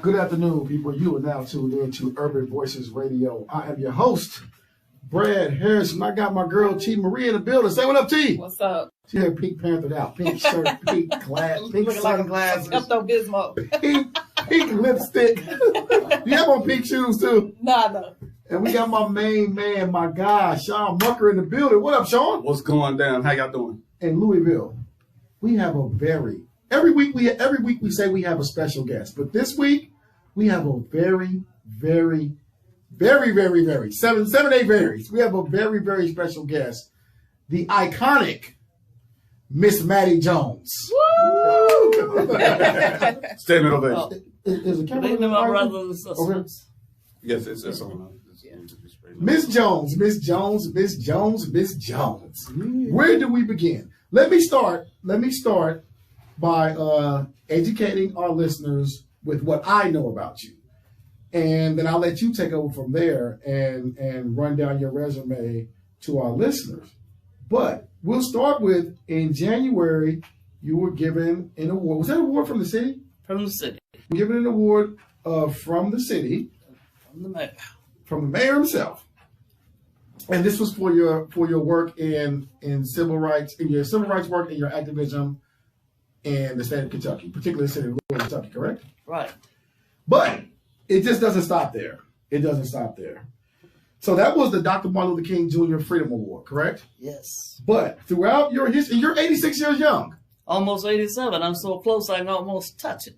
Good afternoon, people. You are now tuned in to Urban Voices Radio. I am your host, Brad Harrison. I got my girl T. Marie in the building. Say what up, T. What's up? She had pink panther out, pink shirt, pink glass, pink sunglasses, pink lipstick. You have on pink shoes too. No. And we got my main man, my guy, Sean Mucker in the building. What up, Sean? What's going down? How y'all doing? In Louisville, we have every week we say we have a special guest, but this week we have a very 7, 8 varies. We have a very special guest, the iconic Miss Mattie Jones. Woo! Standing ovation. Is the camera Leaving my on? brothers and sisters. Yes, it's on. Ms.Jones. Where do we begin? Let me start by educating our listeners with what I know about you. And then I'll let you take over from there and run down your resume to our listeners. But we'll start with, in January, you were given an award. Was that an award from the city? From the city. You were given an award from the city. From the mayor. From the mayor himself. And this was for your work in civil rights, in your civil rights work and your activism in the state of Kentucky, particularly the city of Louisville, Kentucky, correct? Right. But it just doesn't stop there. It doesn't stop there. So that was the Dr. Martin Luther King Jr. Freedom Award, correct? Yes. But throughout your history, you're 86 years young. Almost 87. I'm so close I can almost touch it.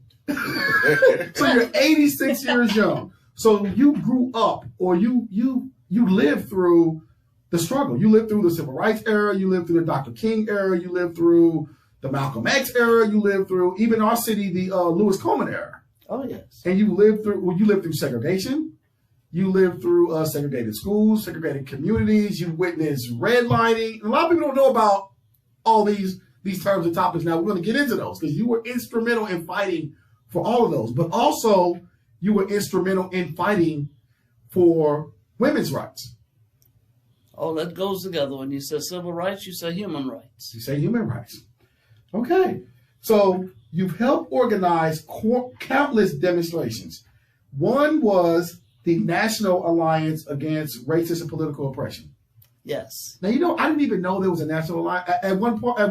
So you're 86 years young. So you grew up, or you lived through the struggle. You lived through the civil rights era. You lived through the Dr. King era. You lived through the Malcolm X era. You lived through, even our city, the Lewis Coleman era. Oh, yes. And you lived through segregation. You lived through segregated schools, segregated communities. You witnessed redlining. A lot of people don't know about all these terms and topics. Now, we're going to get into those because you were instrumental in fighting for all of those. But also, you were instrumental in fighting for women's rights. Oh, that goes together. When you say civil rights, you say human rights. You say human rights. Okay. So you've helped organize countless demonstrations. One was the National Alliance Against Racist and Political Oppression. Yes. Now, I didn't even know there was a national alliance. At one point, I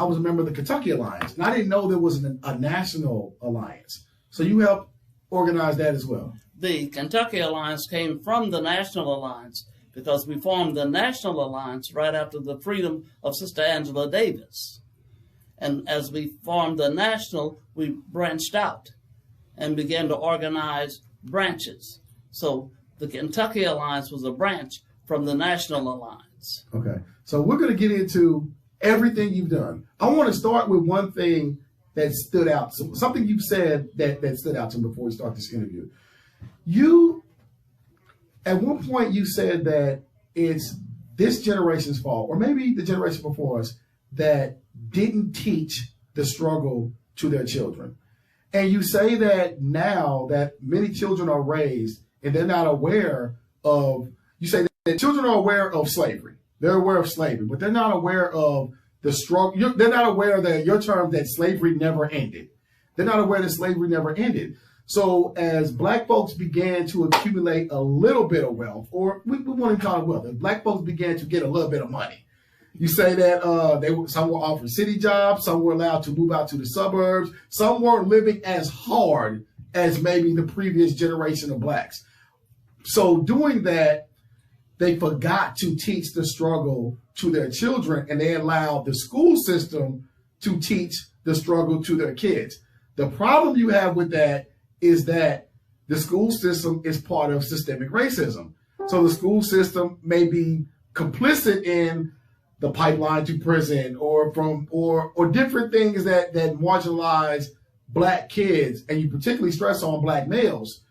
was a member of the Kentucky Alliance, and I didn't know there was a national alliance. So you helped organize that as well. The Kentucky Alliance came from the National Alliance because we formed the National Alliance right after the freedom of Sister Angela Davis. And as we formed the National, we branched out and began to organize branches. So the Kentucky Alliance was a branch from the National Alliance. Okay. So we're going to get into everything you've done. I want to start with one thing that stood out. So something you've said that stood out to me before we start this interview. You, at one point, you said that it's this generation's fault, or maybe the generation before us, that didn't teach the struggle to their children. And you say that now that many children are raised and they're not aware of, you say that children are aware of slavery. They're aware of slavery, but they're not aware of the struggle. They're not aware that your term that slavery never ended. They're not aware that slavery never ended. So as Black folks began to accumulate a little bit of wealth, or we want to call it wealth, as Black folks began to get a little bit of money, you say that some were offered city jobs, some were allowed to move out to the suburbs, some weren't living as hard as maybe the previous generation of Blacks. So doing that, they forgot to teach the struggle to their children, and they allowed the school system to teach the struggle to their kids. The problem you have with that is that the school system is part of systemic racism. So the school system may be complicit in the pipeline to prison or different things that marginalize Black kids, and you particularly stress on Black males.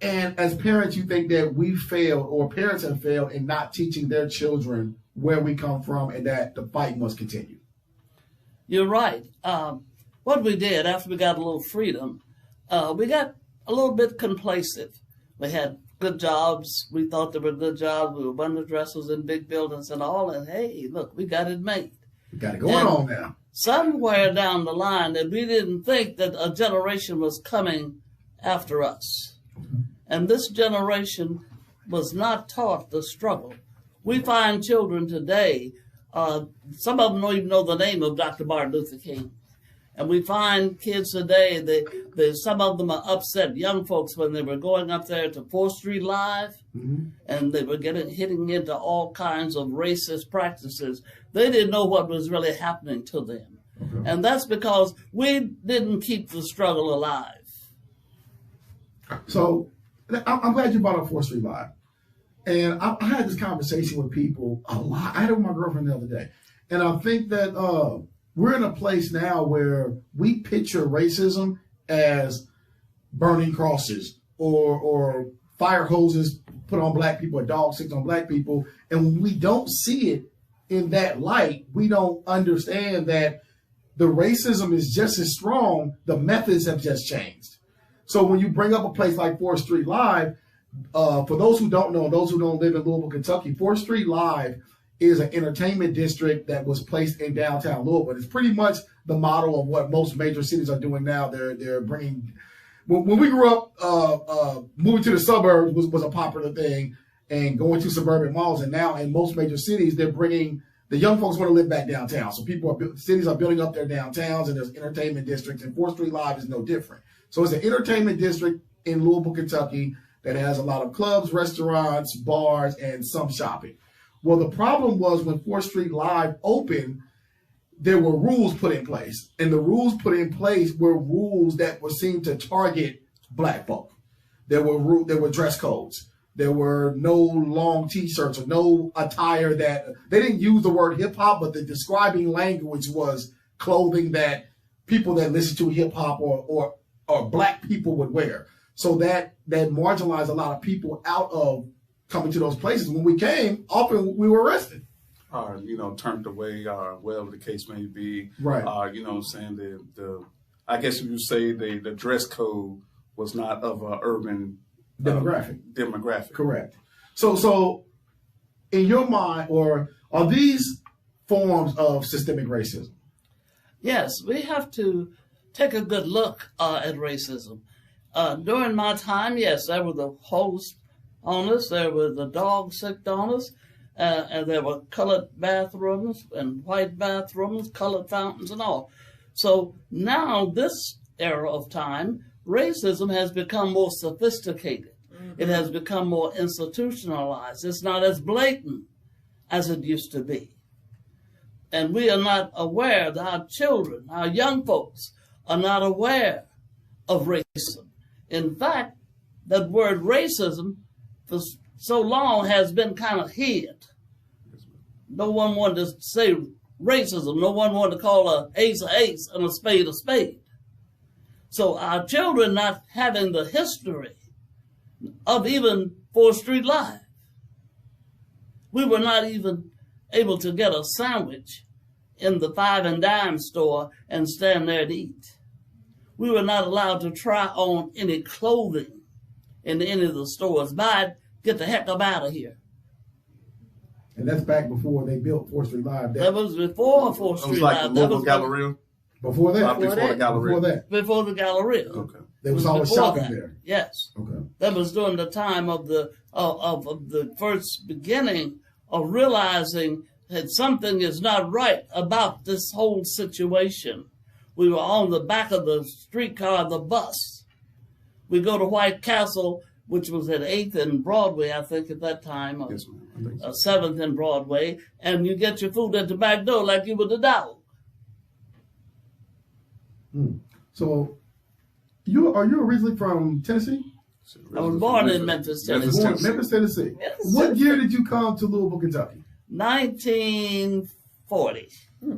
And as parents, you think that we failed, or parents have failed in not teaching their children where we come from and that the fight must continue. You're right. What we did after we got a little freedom, we got a little bit complacent. We had good jobs. We thought they were good jobs. We were window dressers in big buildings and all. And hey, look, we got it made. We got it going on now. Somewhere down the line that we didn't think that a generation was coming after us. And this generation was not taught the struggle. We find children today, some of them don't even know the name of Dr. Martin Luther King. And we find kids today, some of them are upset, young folks, when they were going up there to 4th Street Live, and they were hitting into all kinds of racist practices. They didn't know what was really happening to them. And that's because we didn't keep the struggle alive. So I'm glad you brought up 4th Street Live. And I had this conversation with people a lot. I had it with my girlfriend the other day. And I think that we're in a place now where we picture racism as burning crosses or fire hoses put on black people, or dog sticks on black people. And when we don't see it in that light, we don't understand that the racism is just as strong. The methods have just changed. So when you bring up a place like 4th Street Live, for those who don't know, those who don't live in Louisville, Kentucky, 4th Street Live is an entertainment district that was placed in downtown Louisville. It's pretty much the model of what most major cities are doing now. They're bringing. When we grew up, moving to the suburbs was a popular thing, and going to suburban malls. And now in most major cities, they're bringing the young folks want to live back downtown. So cities are building up their downtowns, and there's entertainment districts, and 4th Street Live is no different. So it's an entertainment district in Louisville, Kentucky that has a lot of clubs, restaurants, bars, and some shopping. Well, the problem was when 4th Street Live opened, there were rules put in place. And the rules put in place were rules that were seen to target black folk. There were dress codes. There were no long T-shirts or no attire that they didn't use the word hip hop, but the describing language was clothing that people that listen to hip hop or black people would wear. So that marginalized a lot of people out of coming to those places. When we came, often we were arrested. Turned away, whatever the case may be. Right. Saying I guess you say the dress code was not of an urban demographic. Correct. So in your mind, or are these forms of systemic racism? Yes, we have to take a good look at racism. During my time, yes, there were the hose on us, there were the dog sicked on us, and there were colored bathrooms and white bathrooms, colored fountains and all. So now, this era of time, racism has become more sophisticated. It has become more institutionalized. It's not as blatant as it used to be. And we are not aware that our children, our young folks, are not aware of racism. In fact, that word racism for so long has been kind of hid. No one wanted to say racism. No one wanted to call an ace and a spade. So our children not having the history of even 4th Street Live. We were not even able to get a sandwich in the 5 and dime store and stand there to eat. We were not allowed to try on any clothing in any of the stores. Buy it, get the heck up out of here. And that's back before they built 4th Street Live. That was before 4th Street Live. It was like the Louisville Galleria? Before that? Before the Galleria. Before the Galleria. Okay. There was always shopping there. Yes. Okay. That was during the time of the first beginning of realizing that something is not right about this whole situation. We were on the back of the streetcar, the bus. We go to White Castle, which was at 8th and Broadway, I think, at that time. Yes, ma'am. I think so. 7th and Broadway. And you get your food at the back door like you were the dog. So, are you originally from Tennessee? I was born in Memphis, Tennessee. Memphis, Tennessee. Yes. What year did you come to Louisville, Kentucky? 1940.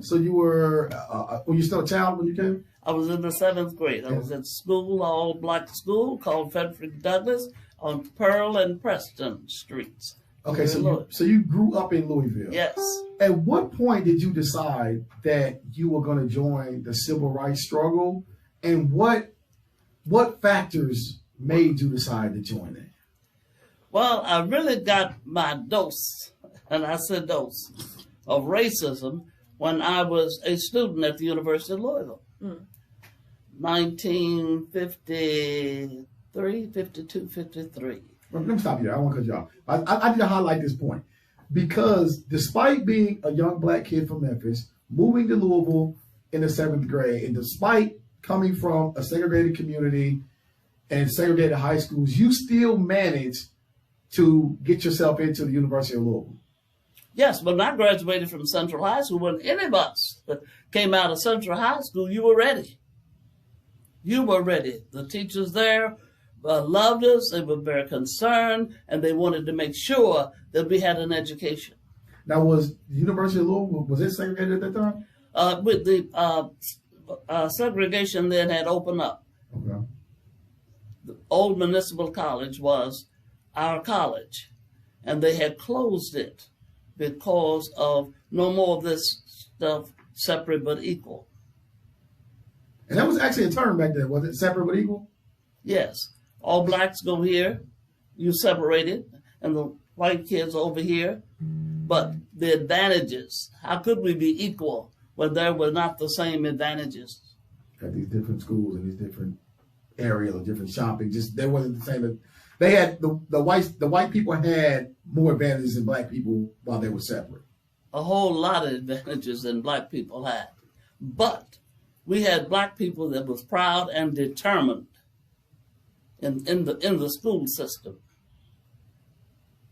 So you were you still a child when you came? I was in the 7th grade. I was at school, all black school called Frederick Douglass on Pearl and Preston Streets. Okay, so you grew up in Louisville. Yes. At what point did you decide that you were going to join the civil rights struggle, and what factors made you decide to join it? Well, I really got my dose, and I said dose, of racism when I was a student at the University of Louisville. 1953, 52, 53. Let me stop you there. I want to cut you off. I need to highlight this point because despite being a young black kid from Memphis, moving to Louisville in the 7th grade, and despite coming from a segregated community and segregated high schools, you still managed to get yourself into the University of Louisville. Yes, but when I graduated from Central High School, when any of us that came out of Central High School, you were ready. You were ready. The teachers there loved us. They were very concerned, and they wanted to make sure that we had an education. Now, was the University of Louisville, was it segregated at that time? With the segregation then had opened up. Okay. The old municipal college was our college, and they had closed it because of no more of this stuff, separate but equal. And that was actually a term back then, was it? Separate but equal? Yes. All blacks go here, you separated, and the white kids over here. But the advantages, how could we be equal when there were not the same advantages? Got these different schools and these different areas or different shopping, just they wasn't the same. They had the white people had more advantages than black people while they were separate. A whole lot of advantages than black people had. But we had black people that was proud and determined in the school system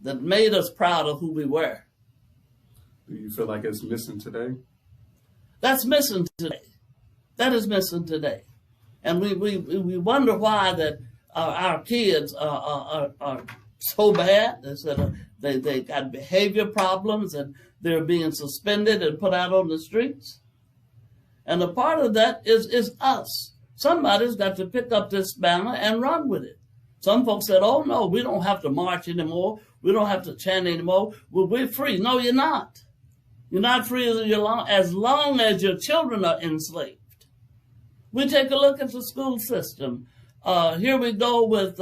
that made us proud of who we were. Do you feel like it's missing today? That's missing today. That is missing today. And we wonder why that our kids are so bad. They got behavior problems and they're being suspended and put out on the streets. And a part of that is us. Somebody's got to pick up this banner and run with it. Some folks said, oh, no, we don't have to march anymore. We don't have to chant anymore. Well, we're free. No, you're not. You're not free as long as your children are enslaved. We take a look at the school system. Here we go with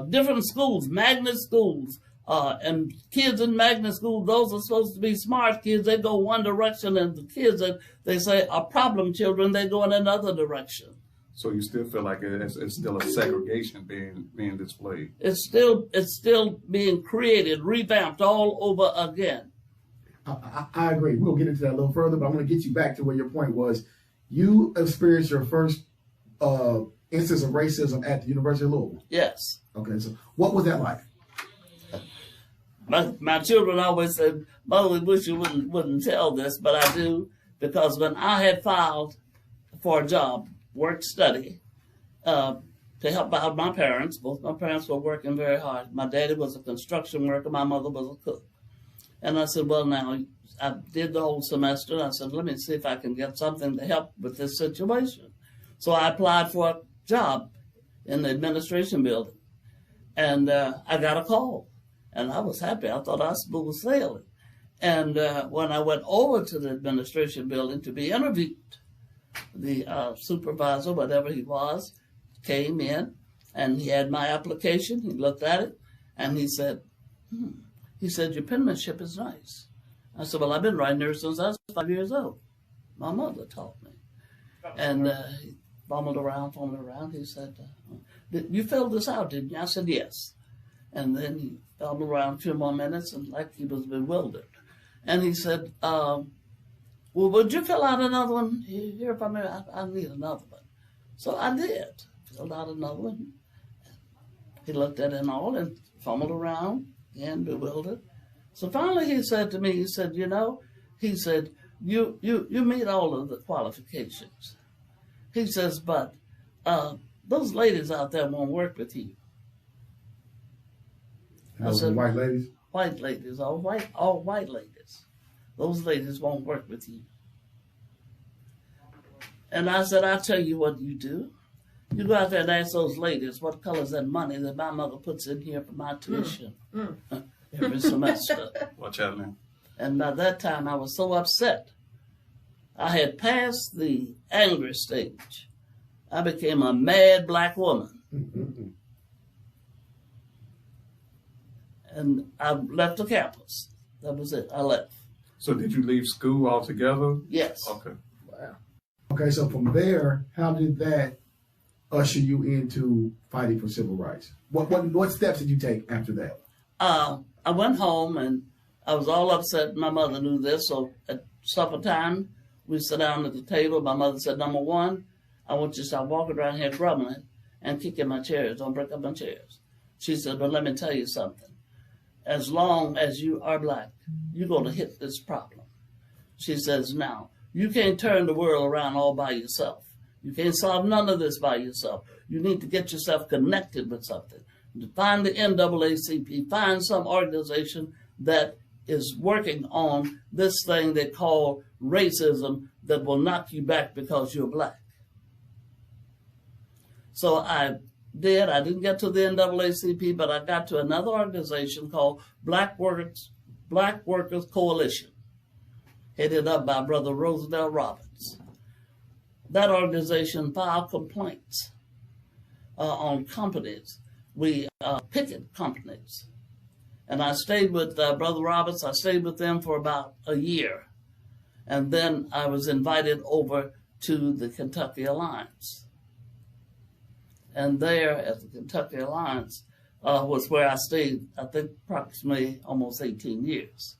different schools, magnet schools, and kids in magnet schools, those are supposed to be smart kids. They go one direction, and the kids that they say are problem children, they go in another direction. So you still feel like it's still a segregation being displayed? It's still being created, revamped all over again. I agree. We'll get into that a little further, but I want to get you back to where your point was. You experienced your first instance of racism at the University of Louisville. Yes. Okay, so what was that like? My children always said, Mother, we wish you wouldn't tell this, but I do, because when I had filed for a job, work study, to help out my parents, both my parents were working very hard. My daddy was a construction worker, my mother was a cook. And I said, well, now, I did the whole semester, and I said, let me see if I can get something to help with this situation. So I applied for a job in the administration building, and I got a call. And I was happy. I thought I was smooth sailing. And when I went over to the administration building to be interviewed, the supervisor, whatever he was, came in, and he had my application. He looked at it, and he said, your penmanship is nice. I said, well, I've been writing here since I was 5 years old. My mother taught me. And he fumbled around. He said, you filled this out, didn't you? I said, yes. And then he fumbled around a few more minutes, and like he was bewildered. And he said, well, would you fill out another one here for me? I need another one. So I did. Filled out another one. He looked at it all and fumbled around and bewildered. So finally he said to me, he said, you meet all of the qualifications. He says, but those ladies out there won't work with you. I said, white ladies? White ladies, all white ladies. Those ladies won't work with you. And I said, I'll tell you what you do. You go out there and ask those ladies what color is that money that my mother puts in here for my tuition every semester. Watch out now. And by that time, I was so upset. I had passed the angry stage. I became a mad black woman. And I left the campus. That was it. I left. So did you leave school altogether? Yes. Okay. Wow. Okay, so from there, how did that usher you into fighting for civil rights? What steps did you take after that? I went home and I was all upset. My mother knew this, so at supper time, we sat down at the table. My mother said, number one, I want you to stop walking around here grumbling and kicking my chairs. Don't break up my chairs. She said, but let me tell you something. As long as you are black, you're going to hit this problem. She says, now, you can't turn the world around all by yourself. You can't solve none of this by yourself. You need to get yourself connected with something. Find the NAACP, find some organization that is working on this thing they call racism that will knock you back because you're black. So I did. I didn't get to the NAACP, but I got to another organization called Black Workers Coalition, headed up by Brother Roosevelt Roberts. That organization filed complaints on companies. We picket companies. And I stayed with Brother Roberts. I stayed with them for about a year. And then I was invited over to the Kentucky Alliance. And there at the Kentucky Alliance was where I stayed, I think, approximately almost 18 years.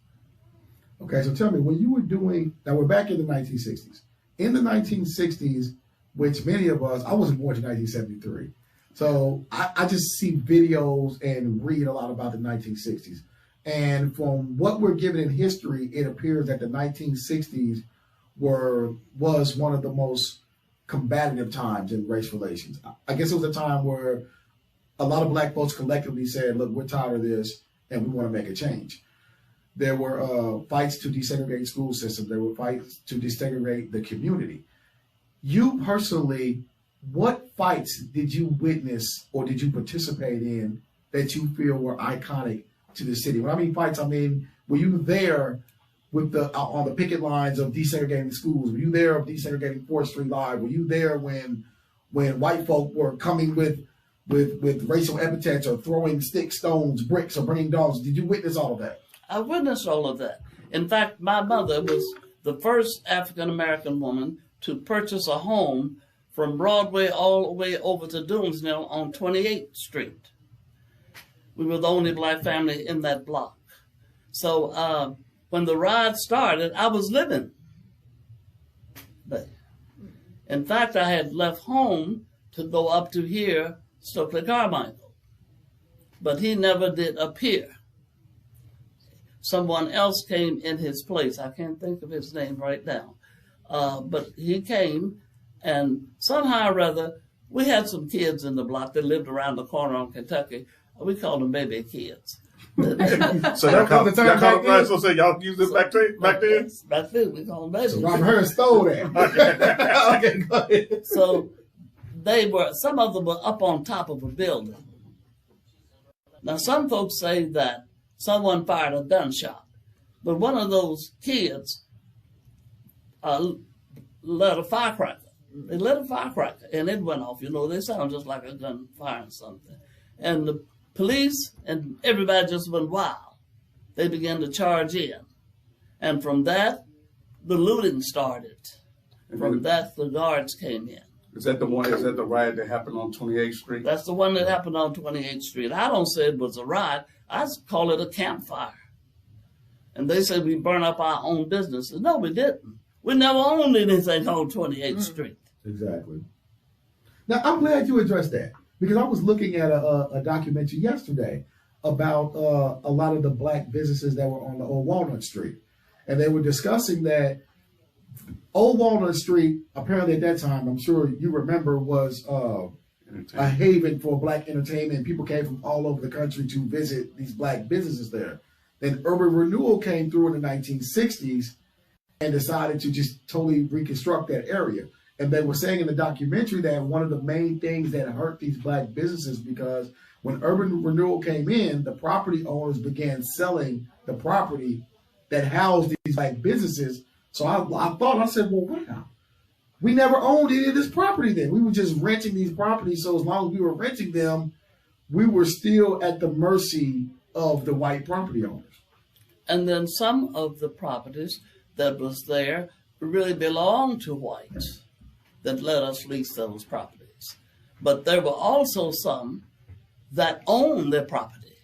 Okay, so tell me, when you were doing, now we're back in the 1960s. In the 1960s, which many of us, I wasn't born in 1973. So I just see videos and read a lot about the 1960s. And from what we're given in history, it appears that the 1960s was one of the most combative times in race relations. I guess it was a time where a lot of black folks collectively said, look, we're tired of this and we want to make a change. There were fights to desegregate school systems. There were fights to desegregate the community. You personally, what fights did you witness or did you participate in that you feel were iconic to the city? When I mean fights, I mean, were you there with on the picket lines of desegregating schools? Were you there of desegregating 4th Street Live? Were you there when white folk were coming with racial epithets or throwing sticks, stones, bricks, or bringing dogs? Did you witness all of that? I witnessed all of that. In fact, my mother was the first African-American woman to purchase a home from Broadway all the way over to Doomsdale on 28th Street. We were the only black family in that block. So when the ride started, I was living there. In fact, I had left home to go up to here, Stokely Carmichael, but he never did appear. Someone else came in his place. I can't think of his name right now. But he came, and somehow or other, we had some kids in the block that lived around the corner on Kentucky. We called them baby kids. So y'all called them, y'all used it back then? Back then, we called them baby kids. So Robert Hearn stole that. Okay, go ahead. So some of them were up on top of a building. Now, some folks say that someone fired a gunshot, but one of those kids lit a firecracker. They lit a firecracker, and it went off. You know, they sound just like a gun firing something. And the police and everybody just went wild. They began to charge in. And from that, the looting started. From that, the guards came in. Is that the riot that happened on 28th Street? That's the one that happened on 28th Street. I don't say it was a riot. I call it a campfire. And they say we burn up our own businesses. No, we didn't. We never owned anything on 28th Street. Exactly. Now, I'm glad you addressed that, because I was looking at a documentary yesterday about a lot of the black businesses that were on the Old Walnut Street. And they were discussing that Old Walnut Street, apparently at that time, I'm sure you remember, was a haven for black entertainment. People came from all over the country to visit these black businesses there. Then urban renewal came through in the 1960s and decided to just totally reconstruct that area. And they were saying in the documentary that one of the main things that hurt these black businesses, because when urban renewal came in, the property owners began selling the property that housed these black businesses. So I said, well, wow, we never owned any of this property then. We were just renting these properties. So as long as we were renting them, we were still at the mercy of the white property owners. And then some of the properties that was there really belonged to whites that let us lease those properties. But there were also some that owned their property.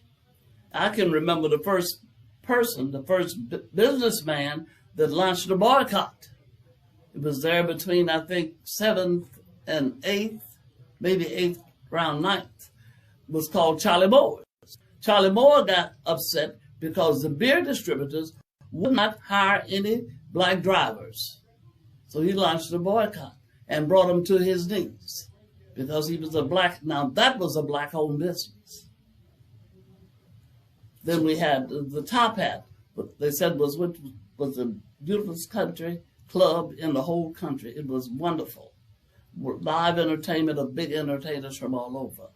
I can remember the first person, the first businessman that launched a boycott. It was there between, I think, 7th and 8th, maybe 8th, around 9th. It was called Charlie Moore. Charlie Moore got upset because the beer distributors would not hire any black drivers. So he launched a boycott and brought them to his knees because he was a black, now that was a black-owned business. Then we had the Top Hat, what they said was the beautiful country club in the whole country. It was wonderful. Live entertainment of big entertainers from all over.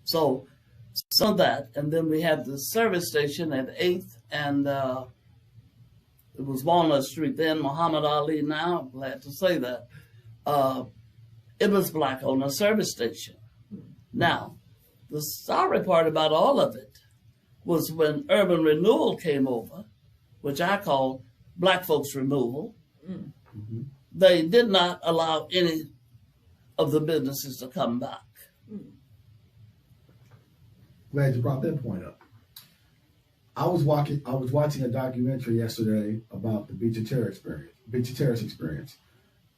So some of that, and then we had the service station at 8th and it was Walnut Street then, Muhammad Ali now, I'm glad to say that. It was black on a service station. Now, the sorry part about all of it was when urban renewal came over, which I call black folks removal, they did not allow any of the businesses to come back. Glad you brought that point up. I was watching a documentary yesterday about the Beach of Terrace experience.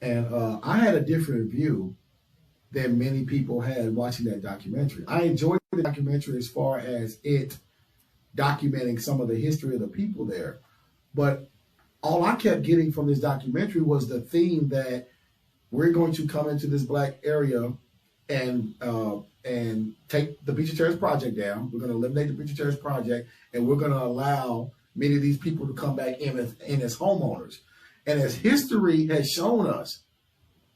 And I had a different view than many people had watching that documentary. I enjoyed the documentary as far as it documenting some of the history of the people there. But all I kept getting from this documentary was the theme that we're going to come into this black area and take the Beach of Terrace project down. We're going to eliminate the Beach of Terrace project, and we're going to allow many of these people to come back in as homeowners. And as history has shown us,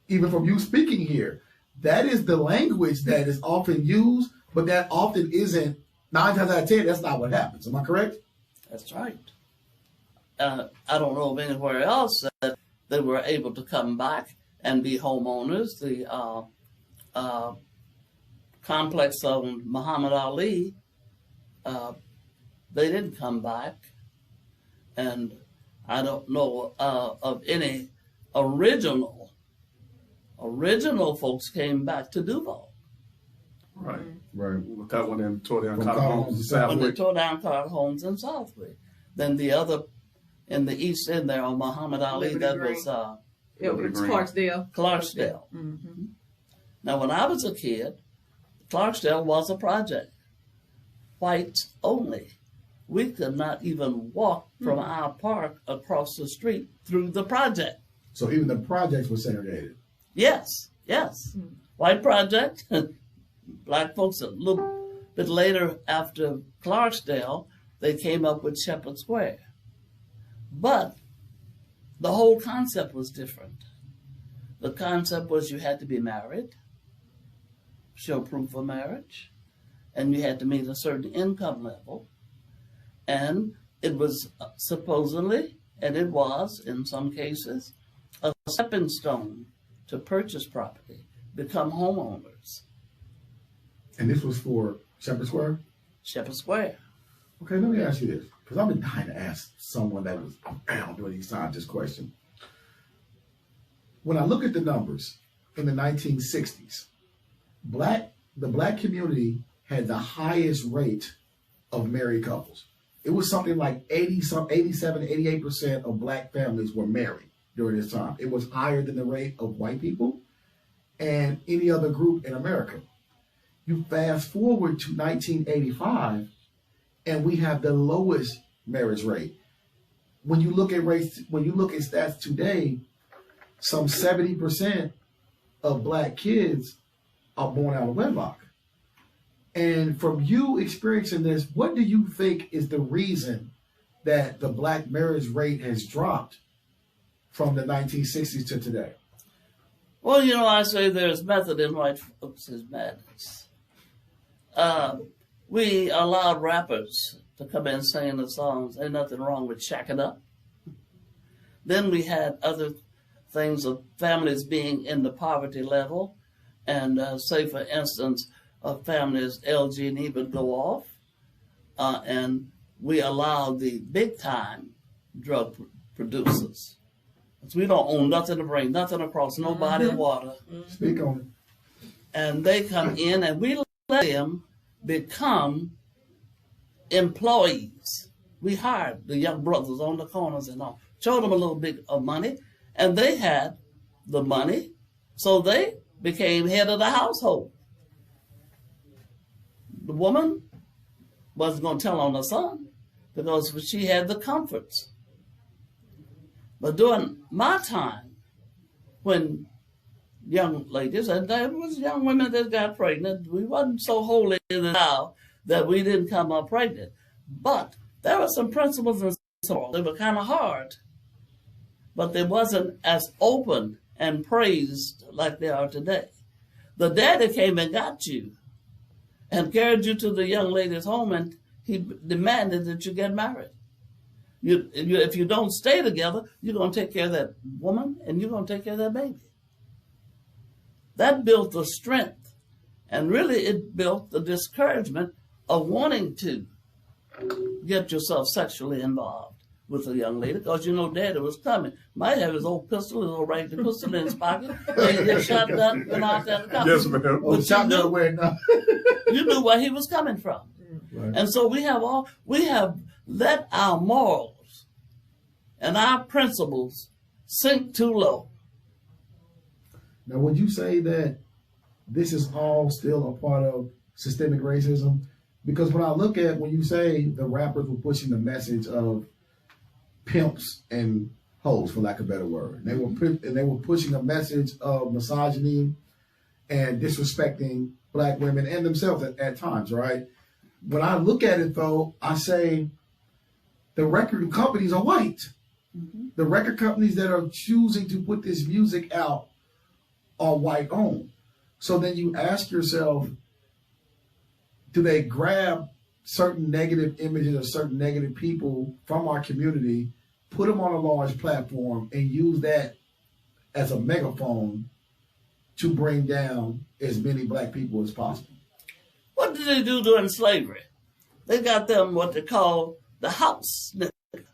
even from you speaking here, that is the language that is often used, but that often isn't, 9 times out of 10, that's not what happens. Am I correct? That's right. I don't know of anywhere else that they were able to come back and be homeowners. The complex of Muhammad Ali, they didn't come back. And I don't know of any original folks came back to Duval. Right. That one then tore down Carter Homes in Southwick. When they tore down Carter Homes in Southwick. Then the other in the east end there on Muhammad Ali, Liberty that Green. was It was Clarksdale. Clarksdale. Mm-hmm. Now, when I was a kid, Clarksdale was a project, whites only. We could not even walk from our park across the street through the project. So even the projects were segregated. Yes. White project, black folks a little bit later after Clarksdale, they came up with Shepherd Square. But the whole concept was different. The concept was you had to be married, show proof of marriage, and you had to meet a certain income level. And it was supposedly, and it was in some cases, a stepping stone to purchase property, become homeowners. And this was for Shepherd Square? Shepherd Square. Okay, let me ask you this, because I've been dying to ask someone that was around during these times this question. When I look at the numbers in the 1960s, the black community had the highest rate of married couples. It was something like 87, 88% of black families were married during this time. It was higher than the rate of white people and any other group in America. You fast forward to 1985, and we have the lowest marriage rate. When you look at stats today, some 70% of black kids are born out of wedlock. And from you experiencing this, what do you think is the reason that the black marriage rate has dropped from the 1960s to today? Well, I say there's method in white folks' madness. We allowed rappers to come in singing the songs. Ain't nothing wrong with shacking up. Then we had other things of families being in the poverty level. And say, for instance, families, LG&E would go off. And we allow the big time drug producers. We don't own nothing to bring, nothing across nobody water. Speak on it. And they come in and we let them become employees. We hired the young brothers on the corners and all, showed them a little bit of money, and they had the money, so they became head of the household. The woman wasn't going to tell on her son because she had the comforts. But during my time, when young ladies, and there was young women that got pregnant, we wasn't so holy now that we didn't come up pregnant. But there were some principles and so they were kind of hard, but they wasn't as open and praised like they are today. The daddy came and got you and carried you to the young lady's home, and he demanded that you get married. If you don't stay together, you're going to take care of that woman and you're going to take care of that baby. That built the strength, and really it built the discouragement of wanting to get yourself sexually involved with a young lady, because you know daddy was coming. Might have his old pistol, his old range pistol in his pocket, and his shotgun and all that. Yes, ma'am. Oh, shotgun away now. You knew where he was coming from. Right. And so we have let our morals and our principles sink too low. Now, would you say that this is all still a part of systemic racism? Because when I look at, when you say the rappers were pushing the message of pimps and hoes, for lack of a better word, they were pushing a message of misogyny and disrespecting black women and themselves at times, right? When I look at it, though, I say the record companies are white. Mm-hmm. The record companies that are choosing to put this music out are white owned. So then you ask yourself, do they grab certain negative images of certain negative people from our community, put them on a large platform, and use that as a megaphone to bring down as many black people as possible? What did they do during slavery? They got them what they call the house nigga.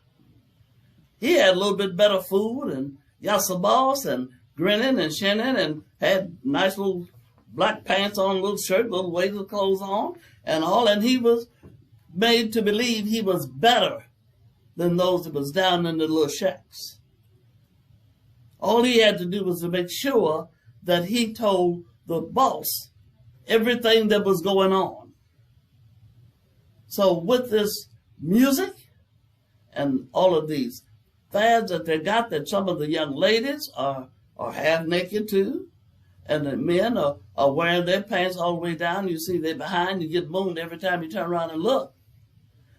He had a little bit better food and yassa boss and grinning and shinning and had nice little black pants on, little shirt, little waist clothes on and all. And he was made to believe he was better than those that was down in the little shacks. All he had to do was to make sure that he told the boss everything that was going on. So with this music and all of these fads that they got, that some of the young ladies are half naked too, and the men are wearing their pants all the way down. You see they're behind, you get mooned every time you turn around and look.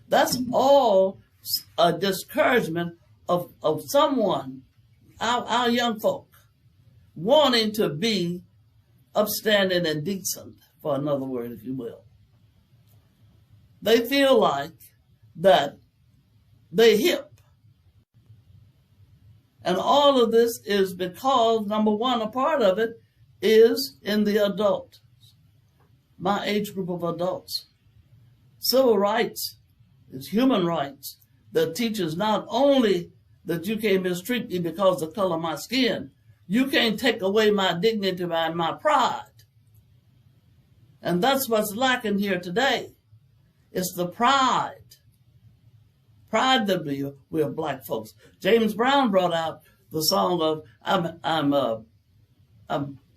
That's all a discouragement of someone, our young folk, wanting to be upstanding and decent, for another word, if you will. They feel like that they hip. And all of this is because, number one, a part of it is in the adult, my age group of adults. Civil rights is human rights that teaches not only that you can't mistreat me because of the color of my skin, you can't take away my dignity and my pride. And that's what's lacking here today. It's the pride. Pride that we are black folks. James Brown brought out the song of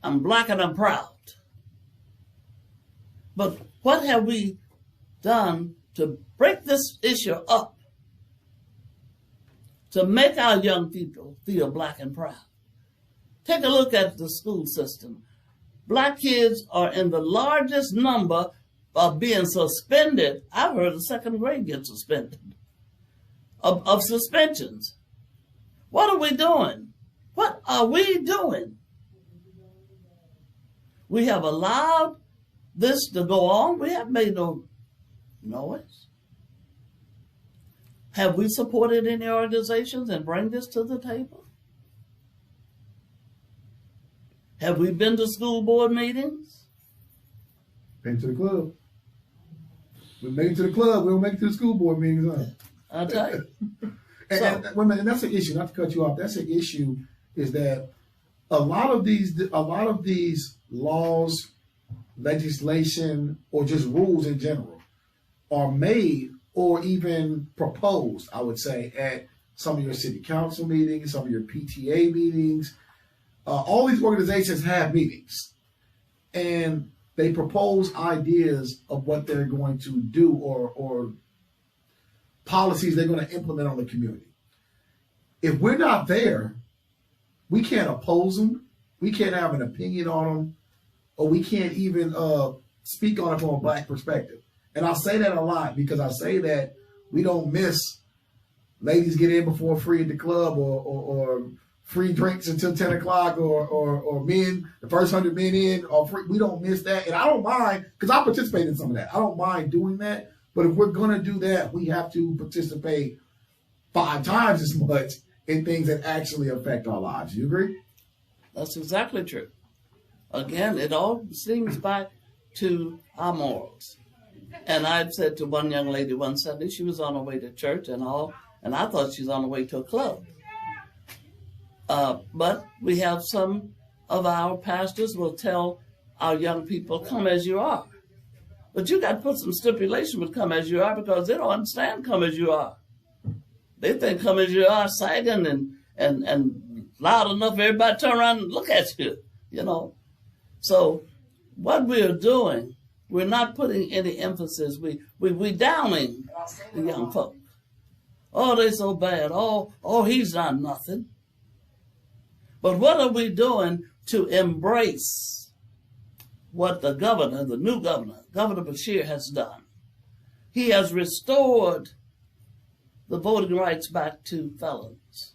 I'm black and I'm proud. But what have we done to break this issue up, to make our young people feel black and proud? Take a look at the school system. Black kids are in the largest number of being suspended. I've heard the second grade get suspended. Of suspensions. What are we doing? What are we doing? We have allowed this to go on. We have made no noise. Have we supported any organizations and bring this to the table? Have we been to school board meetings? Been to the club. We make it to the club. We don't make it to the school board meetings. Huh? I'll tell you. And that's an issue. Not to cut you off. That's an issue. Is that a lot of these laws, legislation, or just rules in general are made or even proposed, I would say, at some of your city council meetings, some of your PTA meetings. All these organizations have meetings, and they propose ideas of what they're going to do or policies they're going to implement on the community. If we're not there, we can't oppose them, we can't have an opinion on them, or we can't even speak on it from a Black perspective. And I say that a lot because I say that we don't miss ladies get in before free at the club or free drinks until 10 o'clock or men, the first 100 men in, or free. We don't miss that. And I don't mind, because I participate in some of that. I don't mind doing that. But if we're going to do that, we have to participate 5 times as much in things that actually affect our lives. You agree? That's exactly true. Again, it all seems back to our morals. And I said to one young lady one Sunday, she was on her way to church and all, and I thought she was on her way to a club. But we have some of our pastors will tell our young people, come as you are. But you got to put some stipulation with come as you are, because they don't understand come as you are. They think come as you are sagging and loud enough for everybody to turn around and look at you, you know. So what we're doing, we're not putting any emphasis. We downing the young folk. Oh, they're so bad. Oh, he's not nothing. But what are we doing to embrace what the governor, the new governor, Governor Bashir, has done? He has restored the voting rights back to felons.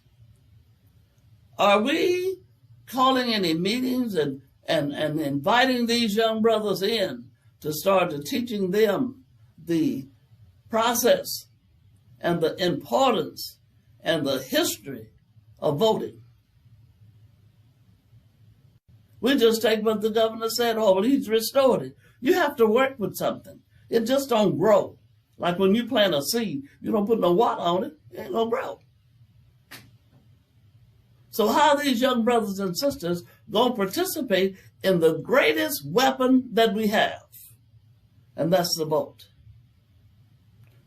Are we calling any meetings and inviting these young brothers in to start teaching them the process and the importance and the history of voting? We just take what the governor said, oh, well, he's restored it. You have to work with something. It just don't grow. Like when you plant a seed, you don't put no water on it, it ain't gonna grow. So how are these young brothers and sisters gonna participate in the greatest weapon that we have? And that's the vote.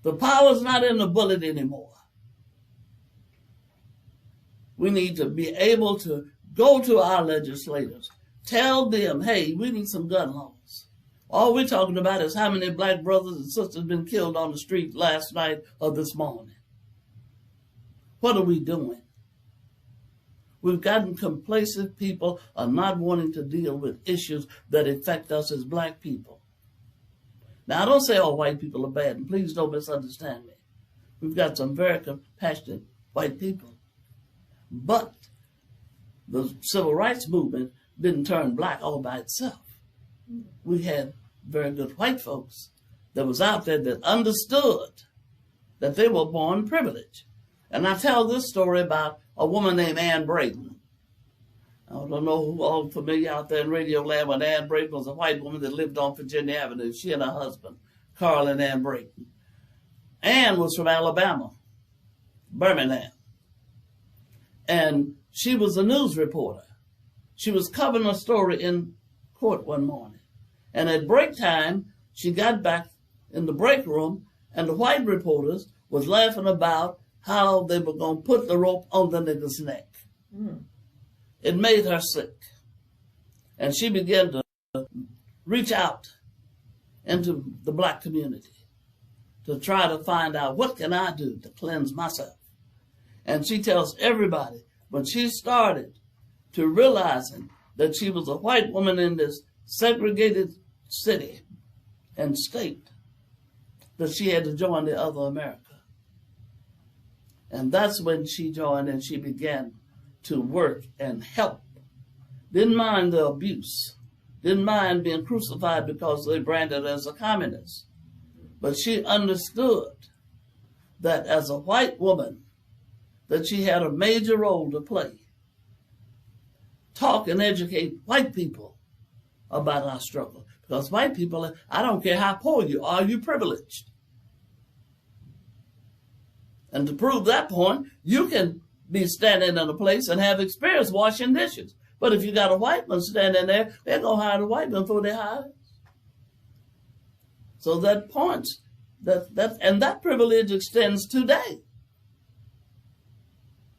The power's not in the bullet anymore. We need to be able to go to our legislators, tell them, hey, we need some gun laws. All we're talking about is how many Black brothers and sisters been killed on the street last night or this morning. What are we doing? We've gotten complacent. People are not wanting to deal with issues that affect us as Black people. Now, I don't say all white people are bad, and please don't misunderstand me. We've got some very compassionate white people. But the civil rights movement didn't turn Black all by itself. We had very good white folks that was out there that understood that they were born privileged. And I tell this story about a woman named Ann Braden. I don't know who all familiar out there in radio land when Ann Braden was a white woman that lived on Virginia Avenue. She and her husband, Carl and Ann Braden. Ann was from Alabama, Birmingham. And she was a news reporter. She was covering a story in court one morning. And at break time, she got back in the break room, and the white reporters was laughing about how they were going to put the rope on the nigger's neck. It made her sick. And she began to reach out into the Black community to try to find out, what can I do to cleanse myself? And she tells everybody, when she started to realizing that she was a white woman in this segregated city and state, that she had to join the other America. And that's when she joined and she began to work and help. Didn't mind the abuse. Didn't mind being crucified because they branded her as a communist. But she understood that as a white woman, that she had a major role to play. Talk and educate white people about our struggle. Because white people, I don't care how poor you are, you're privileged. And to prove that point, you can be standing in a place and have experience washing dishes. But if you got a white man standing there, they're going to hire the white man before they hire us. So that points, and that privilege extends today.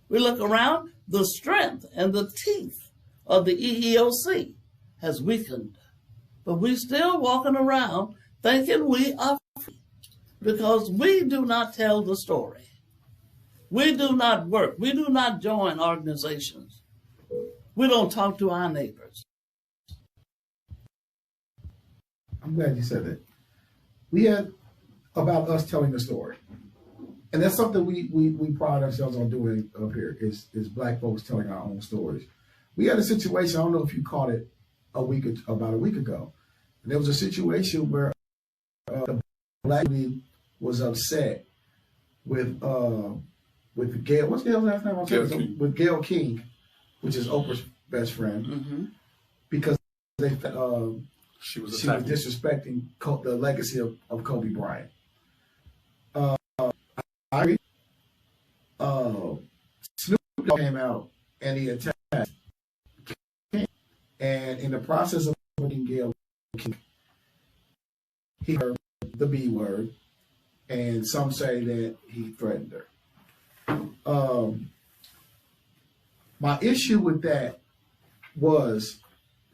We look around, the strength and the teeth of the EEOC has weakened. But we're still walking around thinking we are free because we do not tell the story. We do not work. We do not join organizations. We don't talk to our neighbors. I'm glad you said that. We had about us telling the story. And that's something we pride ourselves on doing up here is black folks telling our own stories. We had a situation, I don't know if you caught it about a week ago. And there was a situation where the black community was upset with Gail. What's Gail's last name? Gail King. With Gail King, which is Oprah's best friend, because they she was disrespecting the legacy of Kobe Bryant. Snoop came out and he attacked King, and in the process of putting Gail King, he heard the B word, and some say that he threatened her. My issue with that was,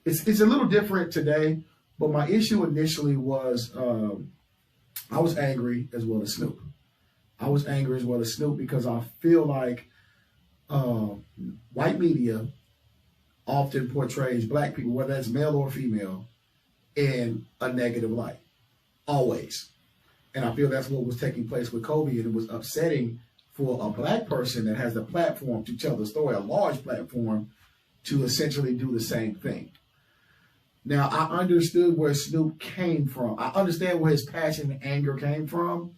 it's a little different today, but my issue initially was I was angry as well as Snoop. I was angry as well as Snoop because I feel like white media often portrays black people, whether that's male or female, in a negative light, always. And I feel that's what was taking place with Kobe, and it was upsetting for a black person that has the platform to tell the story, a large platform, to essentially do the same thing. Now, I understood where Snoop came from. I understand where his passion and anger came from.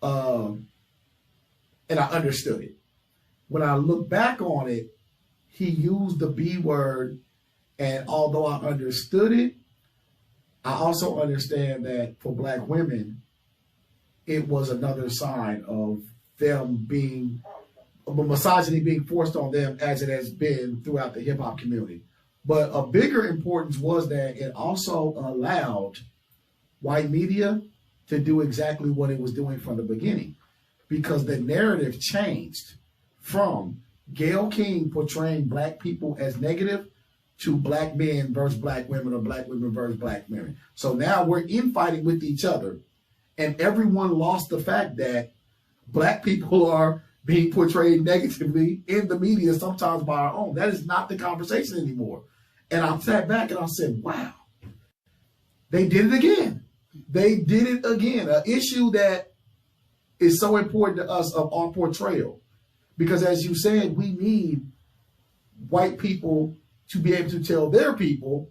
And I understood it. When I look back on it, he used the B word, and although I understood it, I also understand that for black women, it was another sign of them being, misogyny being forced on them as it has been throughout the hip hop community. But a bigger importance was that it also allowed white media to do exactly what it was doing from the beginning, because the narrative changed from Gayle King portraying black people as negative to black men versus black women or black women versus black women. So now we're infighting with each other, and everyone lost the fact that black people are being portrayed negatively in the media, sometimes by our own. That is not the conversation anymore. And I sat back and I said, wow, they did it again. They did it again. An issue that is so important to us of our portrayal. Because as you said, we need white people to be able to tell their people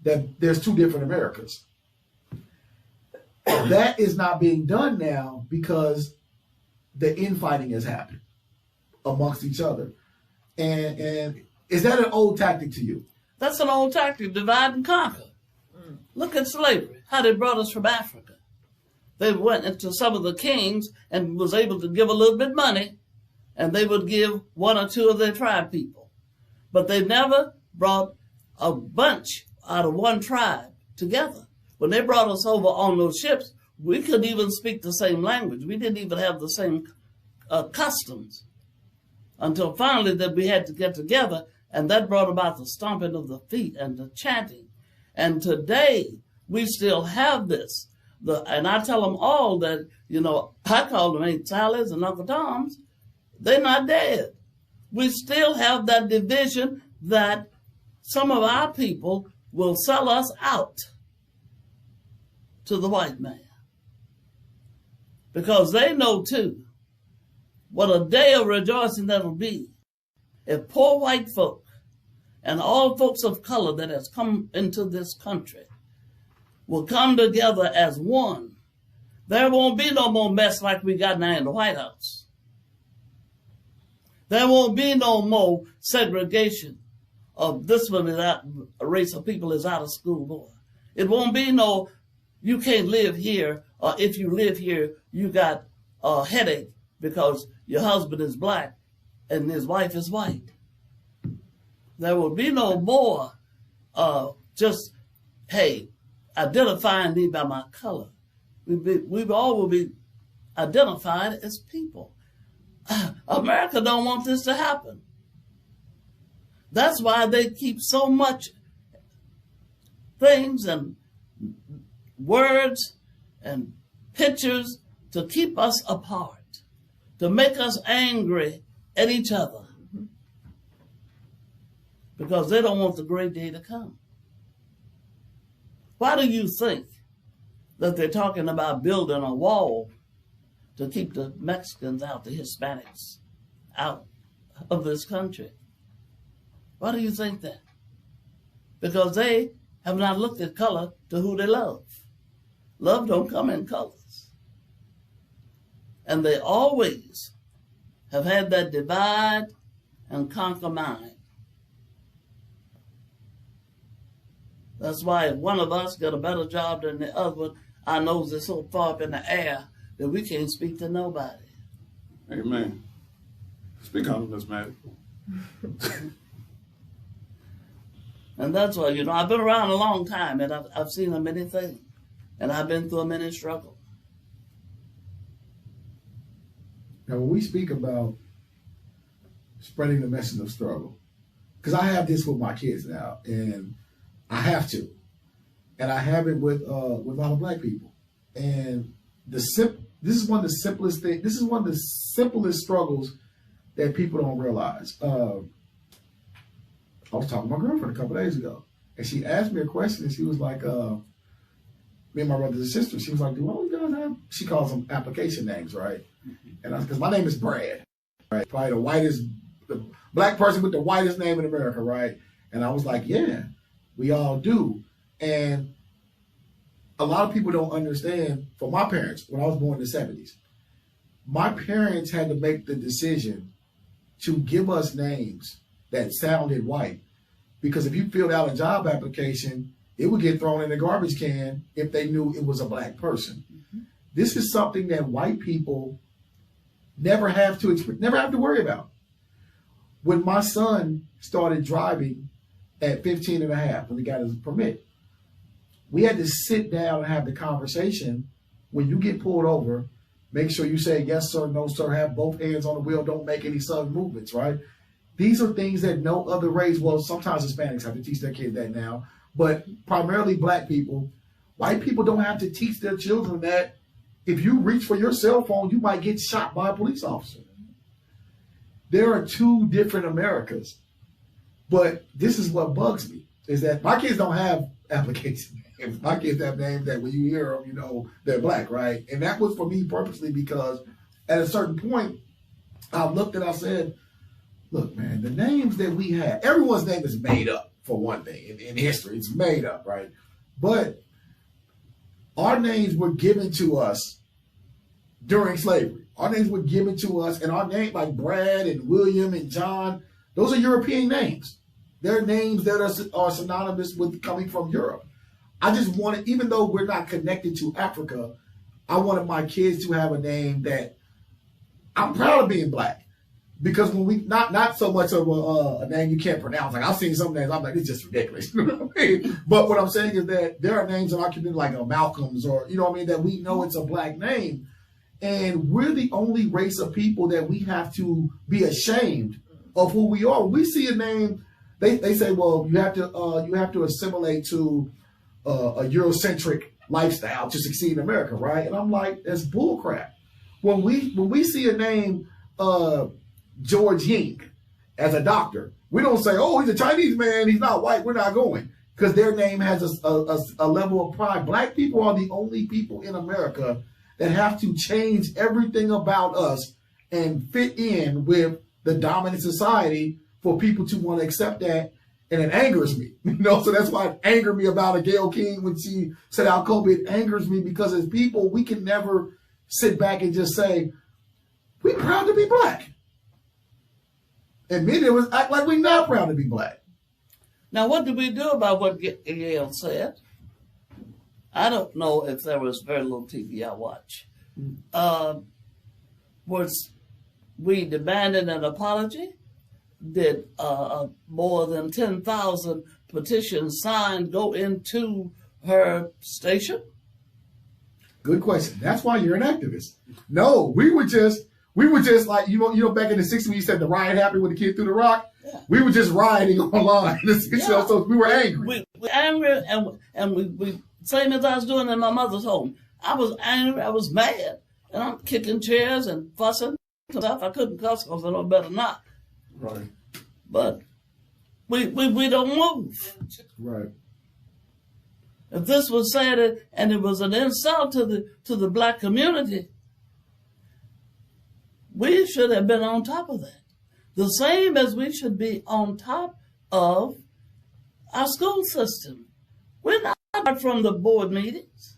that there's two different Americas. That is not being done now because the infighting has happened amongst each other. And is that an old tactic to you? That's an old tactic, divide and conquer. Look at slavery, how they brought us from Africa. They went into some of the kings and was able to give a little bit of money, and they would give one or two of their tribe people. But they never brought a bunch out of one tribe together. When they brought us over on those ships, we couldn't even speak the same language. We didn't even have the same customs until finally that we had to get together, and that brought about the stomping of the feet and the chanting. And today, we still have this. And I tell them all that, I call them Aunt Sally's and Uncle Tom's. They're not dead. We still have that division that some of our people will sell us out to the white man. Because they know, too, what a day of rejoicing that'll be if poor white folk and all folks of color that has come into this country will come together as one. There won't be no more mess like we got now in the White House. There won't be no more segregation of this one is out, a race of people is out of school. Boy. It won't be no, you can't live here, or if you live here, you got a headache because your husband is black and his wife is white. There will be no more just, hey, identifying me by my color. We all will be identified as people. America don't want this to happen. That's why they keep so much things and words and pictures to keep us apart, to make us angry at each other, because they don't want the great day to come. Why do you think that they're talking about building a wall to keep the Mexicans out, the Hispanics out of this country? Why do you think that? Because they have not looked at color to who they love. Love don't come in colors. And they always have had that divide and conquer mind. That's why if one of us got a better job than the other one, our nose is so far up in the air that we can't speak to nobody. Amen. Speak on it, Ms. Mattie. And that's why, I've been around a long time, and I've seen many things, and I've been through many struggles. Now, when we speak about spreading the message of struggle, because I have this with my kids now, and I have to, and I have it with a lot of black people, and this is one of the simplest things. This is one of the simplest struggles that people don't realize. I was talking to my girlfriend a couple of days ago, and she asked me a question, and she was like, me and my brothers and sisters, she was like, do all you guys have, she calls them application names, right? And because my name is Brad, right? Probably the black person with the whitest name in America, right? And I was like, yeah, we all do. And a lot of people don't understand, for my parents, when I was born in the 70s, my parents had to make the decision to give us names that sounded white, because if you filled out a job application, it would get thrown in the garbage can if they knew it was a black person. Mm-hmm. This is something that white people never have to worry about. When my son started driving at 15 and a half, when he got his permit, we had to sit down and have the conversation. When you get pulled over, make sure you say yes sir, no sir, have both hands on the wheel, don't make any sudden movements, right? These are things that no other race, well, sometimes Hispanics have to teach their kids that now, but primarily black people, white people don't have to teach their children that if you reach for your cell phone, you might get shot by a police officer. There are two different Americas, but this is what bugs me, is that my kids don't have application names. My kids have names that when you hear them, they're black, right? And that was for me purposely because at a certain point, I looked and I said, look, man, the names that we have, everyone's name is made up, for one thing. In history, it's made up, right? But our names were given to us during slavery. Our names were given to us, and our names like Brad and William and John, those are European names. They're names that are synonymous with coming from Europe. I just wanted, even though we're not connected to Africa, I wanted my kids to have a name that I'm proud of being black. Because when we, not so much of a name you can't pronounce. Like I've seen some names, I'm like, it's just ridiculous. You know what I mean? But what I'm saying is that there are names in our community like Malcolm's or, that we know it's a black name. And we're the only race of people that we have to be ashamed of who we are. We see a name, they say, well, you have to assimilate to a Eurocentric lifestyle to succeed in America, right? And I'm like, that's bullcrap. When we see a name, George Ying as a doctor, we don't say, oh, he's a Chinese man, he's not white, we're not going. Because their name has a level of pride. Black people are the only people in America that have to change everything about us and fit in with the dominant society for people to want to accept that. And it angers me, so that's why it angered me about a Gayle King when she said Al Kobe. It angers me because as people, we can never sit back and just say, we're proud to be black. And many of us act like we're not proud to be black. Now, what do we do about what Gayle said? I don't know if there was very little TV I watch. Was we demanded an apology? Did more than 10,000 petitions signed go into her station? Good question. That's why you're an activist. No, we were just like, you know, back in the 60s when you said the riot happened with the kid threw the rock. Yeah. We were just rioting online. So we were angry. We angry, and we same as I was doing in my mother's home. I was angry. I was mad, and I'm kicking chairs and fussing stuff. I couldn't cuss because I know better not. Right. But we don't move. Right. If this was said and it was an insult to the black community, we should have been on top of that. The same as we should be on top of our school system. We're not barred from the board meetings.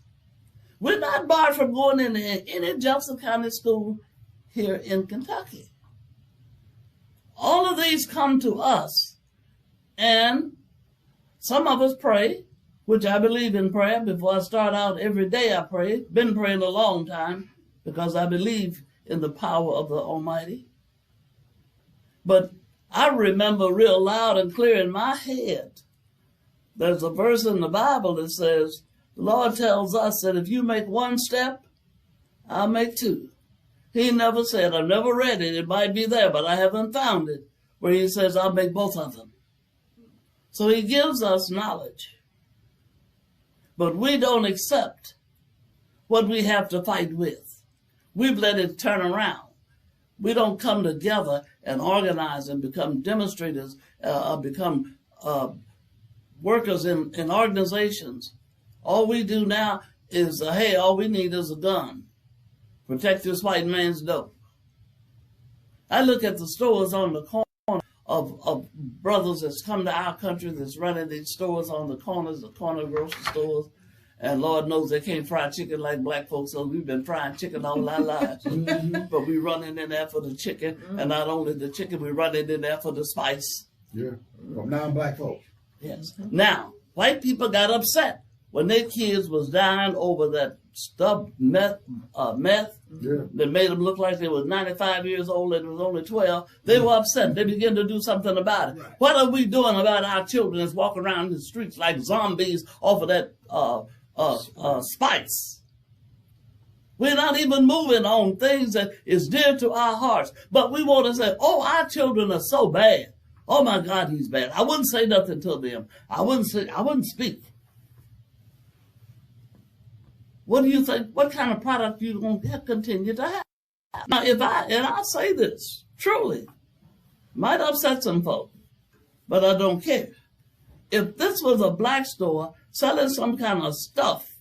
We're not barred from going into any Jefferson County school here in Kentucky. All of these come to us, and some of us pray, which I believe in prayer. Before I start out every day, I pray. Been praying a long time because I believe in the power of the Almighty. But I remember real loud and clear in my head, there's a verse in the Bible that says, the Lord tells us that if you make one step, I'll make two. He never said, I've never read it, it might be there, but I haven't found it, where he says, I'll make both of them. So he gives us knowledge. But we don't accept what we have to fight with. We've let it turn around. We don't come together and organize and become demonstrators, become workers in organizations. All we do now is, hey, all we need is a gun. Protect this white man's dope. I look at the stores on the corner of brothers that's come to our country that's running these stores on the corners, the corner grocery stores. And Lord knows they can't fry chicken like black folks, so we've been frying chicken all our lives. But we running in there for the chicken, and not only the chicken, we running in there for the spice. Yeah, from non-black folks. Yes. Now, white people got upset when their kids was dying over that stuff, meth that made them look like they was 95 years old and it was only 12. They were upset. They began to do something about it. Right. What are we doing about our children that's walking around the streets like zombies off of that spice? We're not even moving on things that is dear to our hearts. But we want to say, oh, our children are so bad. Oh my God, he's bad. I wouldn't say nothing to them. I wouldn't speak. What do you think? What kind of product you going to continue to have? Now, I'll say this, truly, might upset some folk, but I don't care. If this was a black store selling some kind of stuff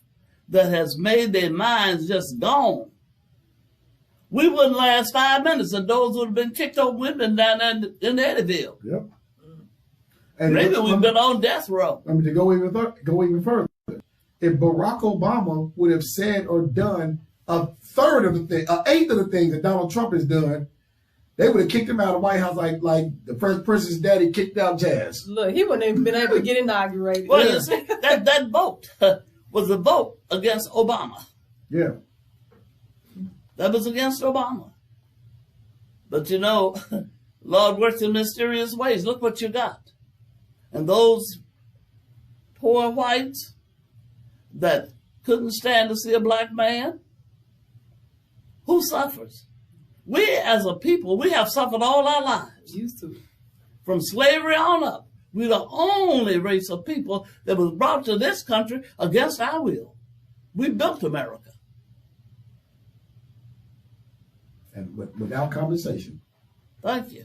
that has made their minds just gone, we wouldn't last 5 minutes and those would have been kicked off women down there in Eddyville. Yep. And maybe we've been on death row. I mean, to go even further. If Barack Obama would have said or done a third of the thing, an eighth of the things that Donald Trump has done, they would have kicked him out of the White House like the first person's daddy kicked out Jazz. Look, he wouldn't have been able to get inaugurated. Well, that vote was a vote against Obama. Yeah. That was against Obama. But you know, Lord works in mysterious ways. Look what you got. And those poor whites that couldn't stand to see a black man, who suffers? We as a people, we have suffered all our lives. Used to. From slavery on up. We're the only race of people that was brought to this country against our will. We built America. And without compensation. Thank you.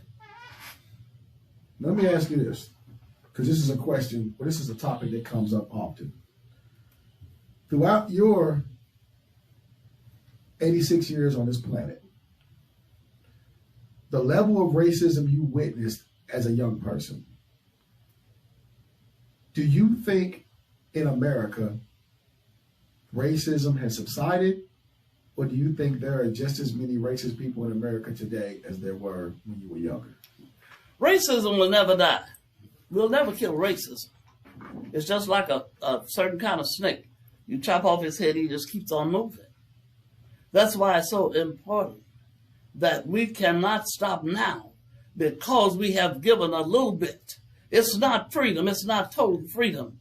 Let me ask you this, because this is a question, or this is a topic that comes up often. Throughout your 86 years on this planet, the level of racism you witnessed as a young person, do you think in America racism has subsided, or do you think there are just as many racist people in America today as there were when you were younger? Racism will never die. We'll never kill racism. It's just like a certain kind of snake. You chop off his head, he just keeps on moving. That's why it's so important that we cannot stop now because we have given a little bit. It's not freedom. It's not total freedom.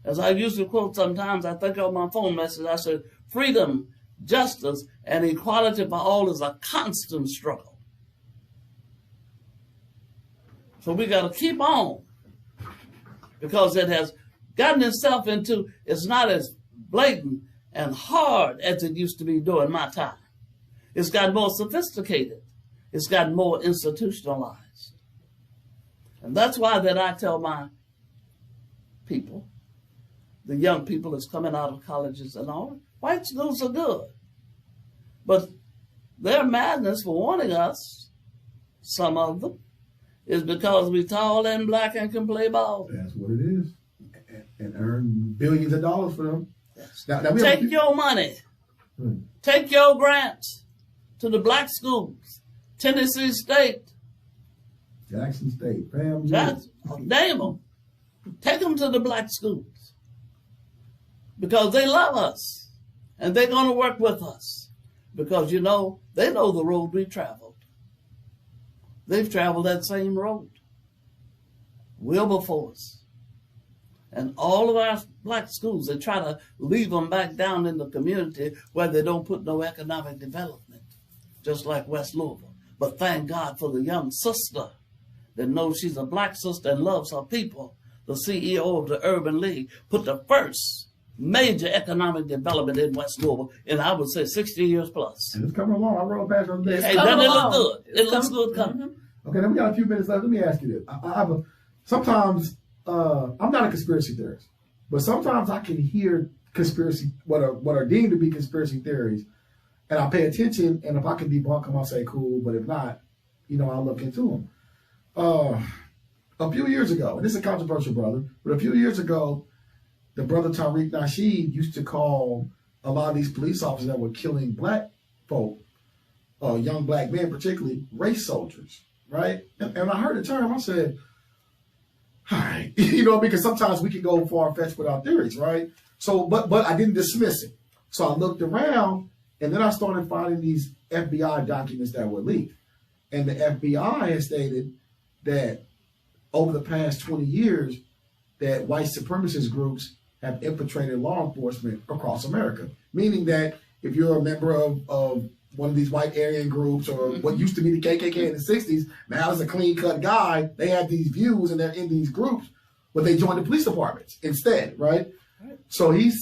As I used to quote sometimes, I think on my phone message, I said, freedom, justice, and equality for all is a constant struggle. So we got to keep on, because it has gotten itself into, it's not as blatant and hard as it used to be during my time. It's gotten more sophisticated. It's gotten more institutionalized. And that's why that I tell my people, the young people that's coming out of colleges and all, white schools are good. But their madness for wanting us, some of them, is because we tall and black and can play ball. That's what it is. And earn billions of dollars for them. Yes. Now take your money. Take your grants to the black schools. Tennessee State. Jackson State. Name them. Take them to the black schools. Because they love us. And they're going to work with us. Because, they know the road we traveled. They've traveled that same road. Wilberforce. And all of our black schools, they try to leave them back down in the community where they don't put no economic development, just like West Louisville. But thank God for the young sister that knows she's a black sister and loves her people. The CEO of the Urban League put the first major economic development in West Louisville in, I would say, 60 years plus. And it's coming along. I rode past on this. Hey, doesn't it look good? It looks good coming. Mm-hmm. Okay, then we got a few minutes left. Let me ask you this. Sometimes I'm not a conspiracy theorist, but sometimes I can hear what are deemed to be conspiracy theories, and I pay attention, and if I can debunk them, I'll say cool, but if not, I'll look into them. A few years ago, and this is a controversial brother, but a few years ago, the brother Tariq Nasheed used to call a lot of these police officers that were killing black folk, young black men particularly, race soldiers, right? And I heard the term, I said, all right, because sometimes we can go far-fetched with our theories, right? So, but I didn't dismiss it. So I looked around, and then I started finding these FBI documents that were leaked. And the FBI has stated that over the past 20 years, that white supremacist groups have infiltrated law enforcement across America. Meaning that if you're a member of one of these white Aryan groups, or what used to be the KKK in the 60s, now as a clean-cut guy, they have these views and they're in these groups, but they join the police departments instead, right? So his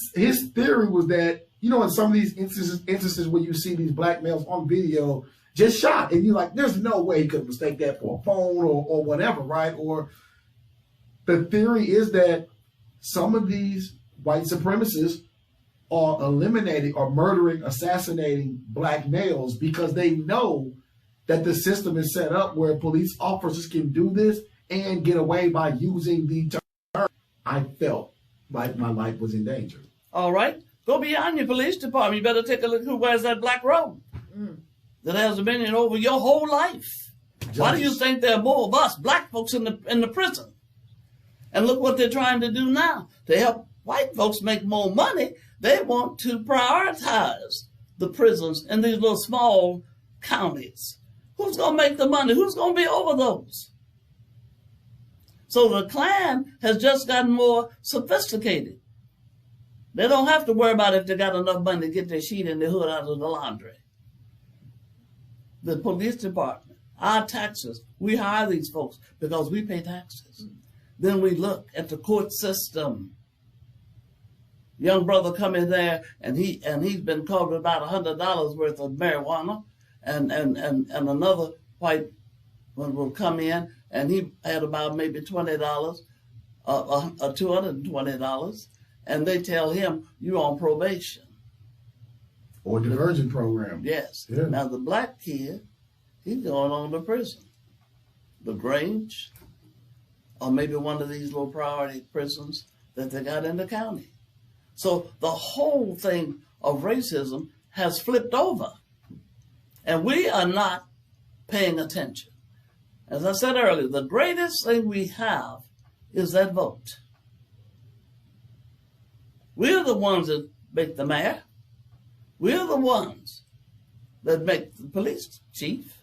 theory was that, in some of these instances where you see these black males on video just shot, and you're like, there's no way he could mistake that for a phone or whatever, right? Or the theory is that some of these white supremacists are eliminating or murdering, assassinating black males because they know that the system is set up where police officers can do this and get away by using the term. I felt like my life was in danger. All right. Go beyond your police department. You better take a look who wears that black robe that has dominion over your whole life. Judges. Why do you think there are more of us black folks in the prison? And look what they're trying to do now. To help white folks make more money, they want to prioritize the prisons in these little small counties. Who's going to make the money? Who's going to be over those? So the Klan has just gotten more sophisticated. They don't have to worry about if they got enough money to get their sheet and their hood out of the laundry. The police department, our taxes, we hire these folks because we pay taxes. Then we look at the court system. Young brother come in there and he's been caught with about $100 worth of marijuana, and another white one will come in and he had about maybe $20 or $220, and they tell him you're on probation or diversion program. Yes. Yeah. Now the black kid, he's going on to prison, the Grange, or maybe one of these little priority prisons that they got in the county. So the whole thing of racism has flipped over, and we are not paying attention. As I said earlier, the greatest thing we have is that vote. We're the ones that make the mayor. We're the ones that make the police chief.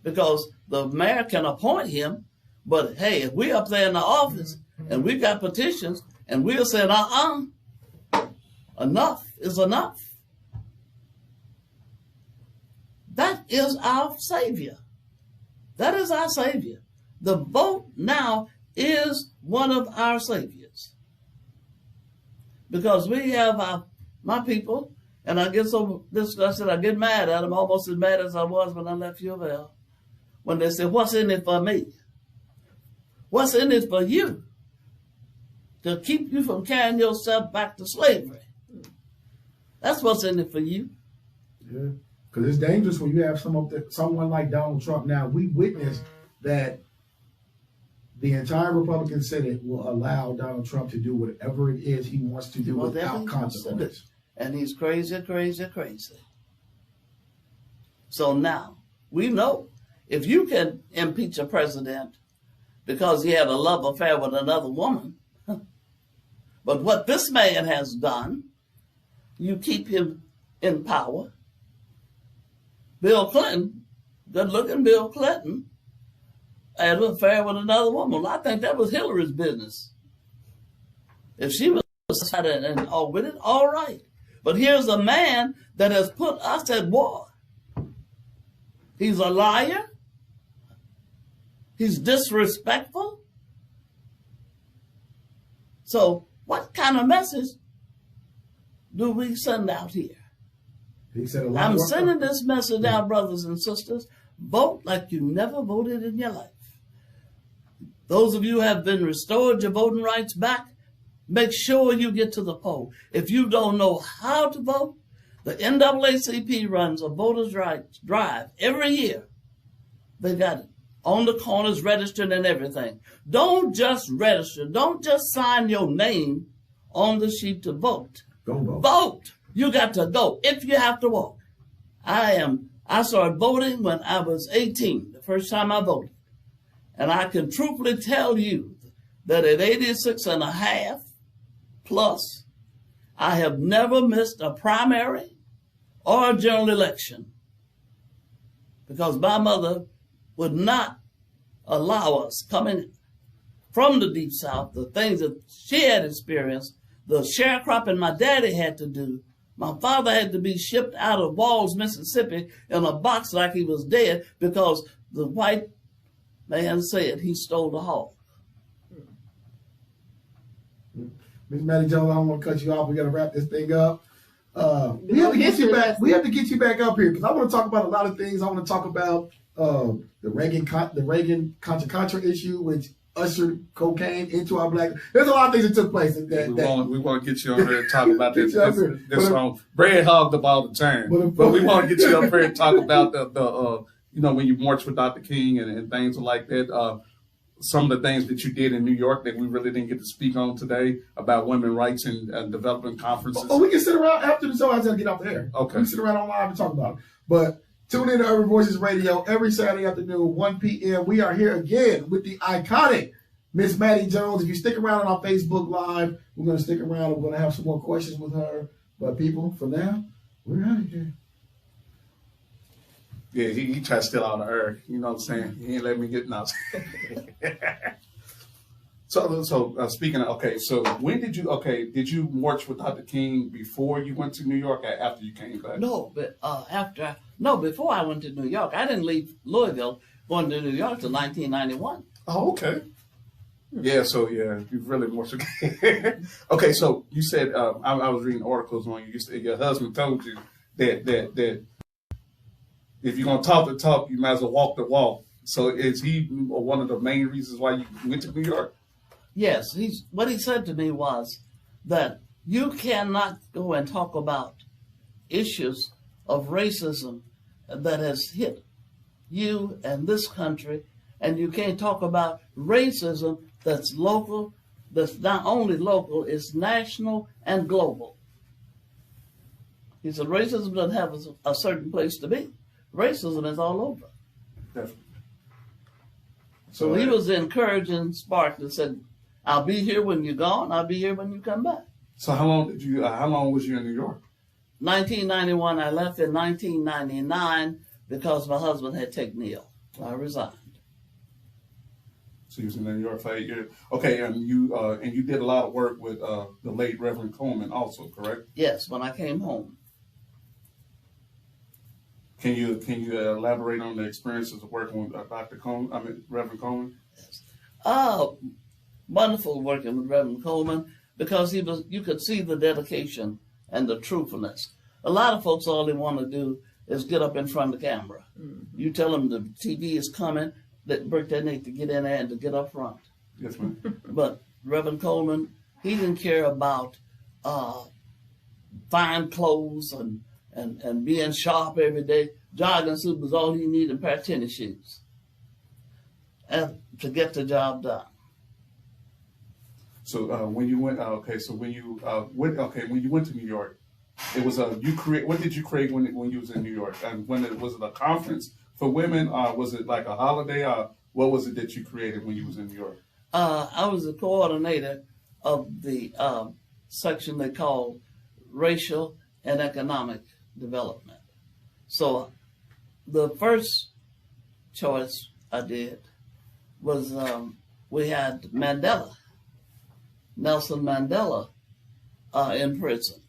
Because the mayor can appoint him, but hey, if we're up there in the office and we've got petitions and we're saying, enough is enough. That is our Savior. That is our Savior. The vote now is one of our saviors. Because we have my people, and I get so disgusted, I get mad at them, almost as mad as I was when I left U of L, when they say, what's in it for me? What's in it for you? To keep you from carrying yourself back to slavery. That's what's in it for you. Yeah, because it's dangerous when you have someone like Donald Trump. Now, we witnessed that the entire Republican Senate will allow Donald Trump to do whatever it is he wants to do without consequence. And he's crazy, crazy, crazy. So now, we know if you can impeach a president because he had a love affair with another woman, but what this man has done, you keep him in power. Bill Clinton, good-looking Bill Clinton, had an affair with another woman. I think that was Hillary's business. If she was and all with it, all right. But here's a man that has put us at war. He's a liar. He's disrespectful. So what kind of message do we send out here? He said a lot. I'm sending this message out, brothers and sisters. Vote like you never voted in your life. Those of you who have been restored your voting rights back, make sure you get to the poll. If you don't know how to vote, the NAACP runs a voters' rights drive every year. They got it on the corners, registered and everything. Don't just register. Don't just sign your name on the sheet to vote. Go vote. Vote. You got to go if you have to walk. I started voting when I was 18, the first time I voted. And I can truthfully tell you that at 86 and a half plus, I have never missed a primary or a general election because my mother would not allow us coming from the Deep South, the things that she had experienced, the sharecropping my daddy had to do. My father had to be shipped out of Walls, Mississippi in a box like he was dead because the white man said he stole the hog. Ms. Mattie Jones, I don't want to cut you off. We got to wrap this thing up. We have to get you back. We have to get you back up here because I want to talk about a lot of things. I want to talk about the Reagan Contra issue, which ushered cocaine into our black. There's a lot of things that took place. We want to get you on here and talk about this. This song, Brad hogged up all the time, but we want to get you up here and talk about the when you marched with Dr. King and things like that. Some of the things that you did in New York that we really didn't get to speak on today about women's rights and development conferences. Oh, we can sit around after the show. I just got to get off the air. Okay. We can sit around online and talk about it. But tune in to Urban Voices Radio every Saturday afternoon, 1 p.m. We are here again with the iconic Miss Mattie Jones. If you stick around on our Facebook Live, we're going to stick around. We're going to have some more questions with her. But people, for now, we're out of here. Yeah, he tried to steal all the earth. You know what I'm saying? He ain't let me get nothing. So speaking of, so when did you march with Dr. King before you went to New York or after you came back? No, but before I went to New York. I didn't leave Louisville going to New York till 1991. Oh, okay. Yeah, you've really marched. Okay, so you said, I was reading articles on you. You said your husband told you that if you're going to talk the talk, you might as well walk the walk. So is he one of the main reasons why you went to New York? Yes. What he said to me was that you cannot go and talk about issues of racism that has hit you and this country, and you can't talk about racism that's local, that's not only local, it's national and global. He said racism doesn't have a certain place to be. Racism is all over. Definitely. So he was encouraging Spark and said, I'll be here when you're gone. I'll be here when you come back. So how long was you in New York? 1991, I left in 1999 because my husband had taken ill. I resigned. So you was in New York for 8 years. Okay, and you did a lot of work with the late Reverend Coleman also, correct? Yes, when I came home. Can you elaborate on the experiences of working with Reverend Coleman? Yes. Wonderful working with Reverend Coleman because you could see the dedication and the truthfulness. A lot of folks, all they want to do is get up in front of the camera. Mm-hmm. You tell them the TV is coming, they break their neck to get in there and to get up front. Yes, ma'am. But Reverend Coleman, he didn't care about fine clothes and being sharp every day. Jogging suit was all he needed, and a pair of tennis shoes, and to get the job done. So when you went, when you went to New York, it was what did you create when you was in New York? And was it a conference for women? Was it like a holiday? What was it that you created when you was in New York? I was the coordinator of the section they call Racial and Economic Development. So the first choice I did was we had Nelson Mandela in prison.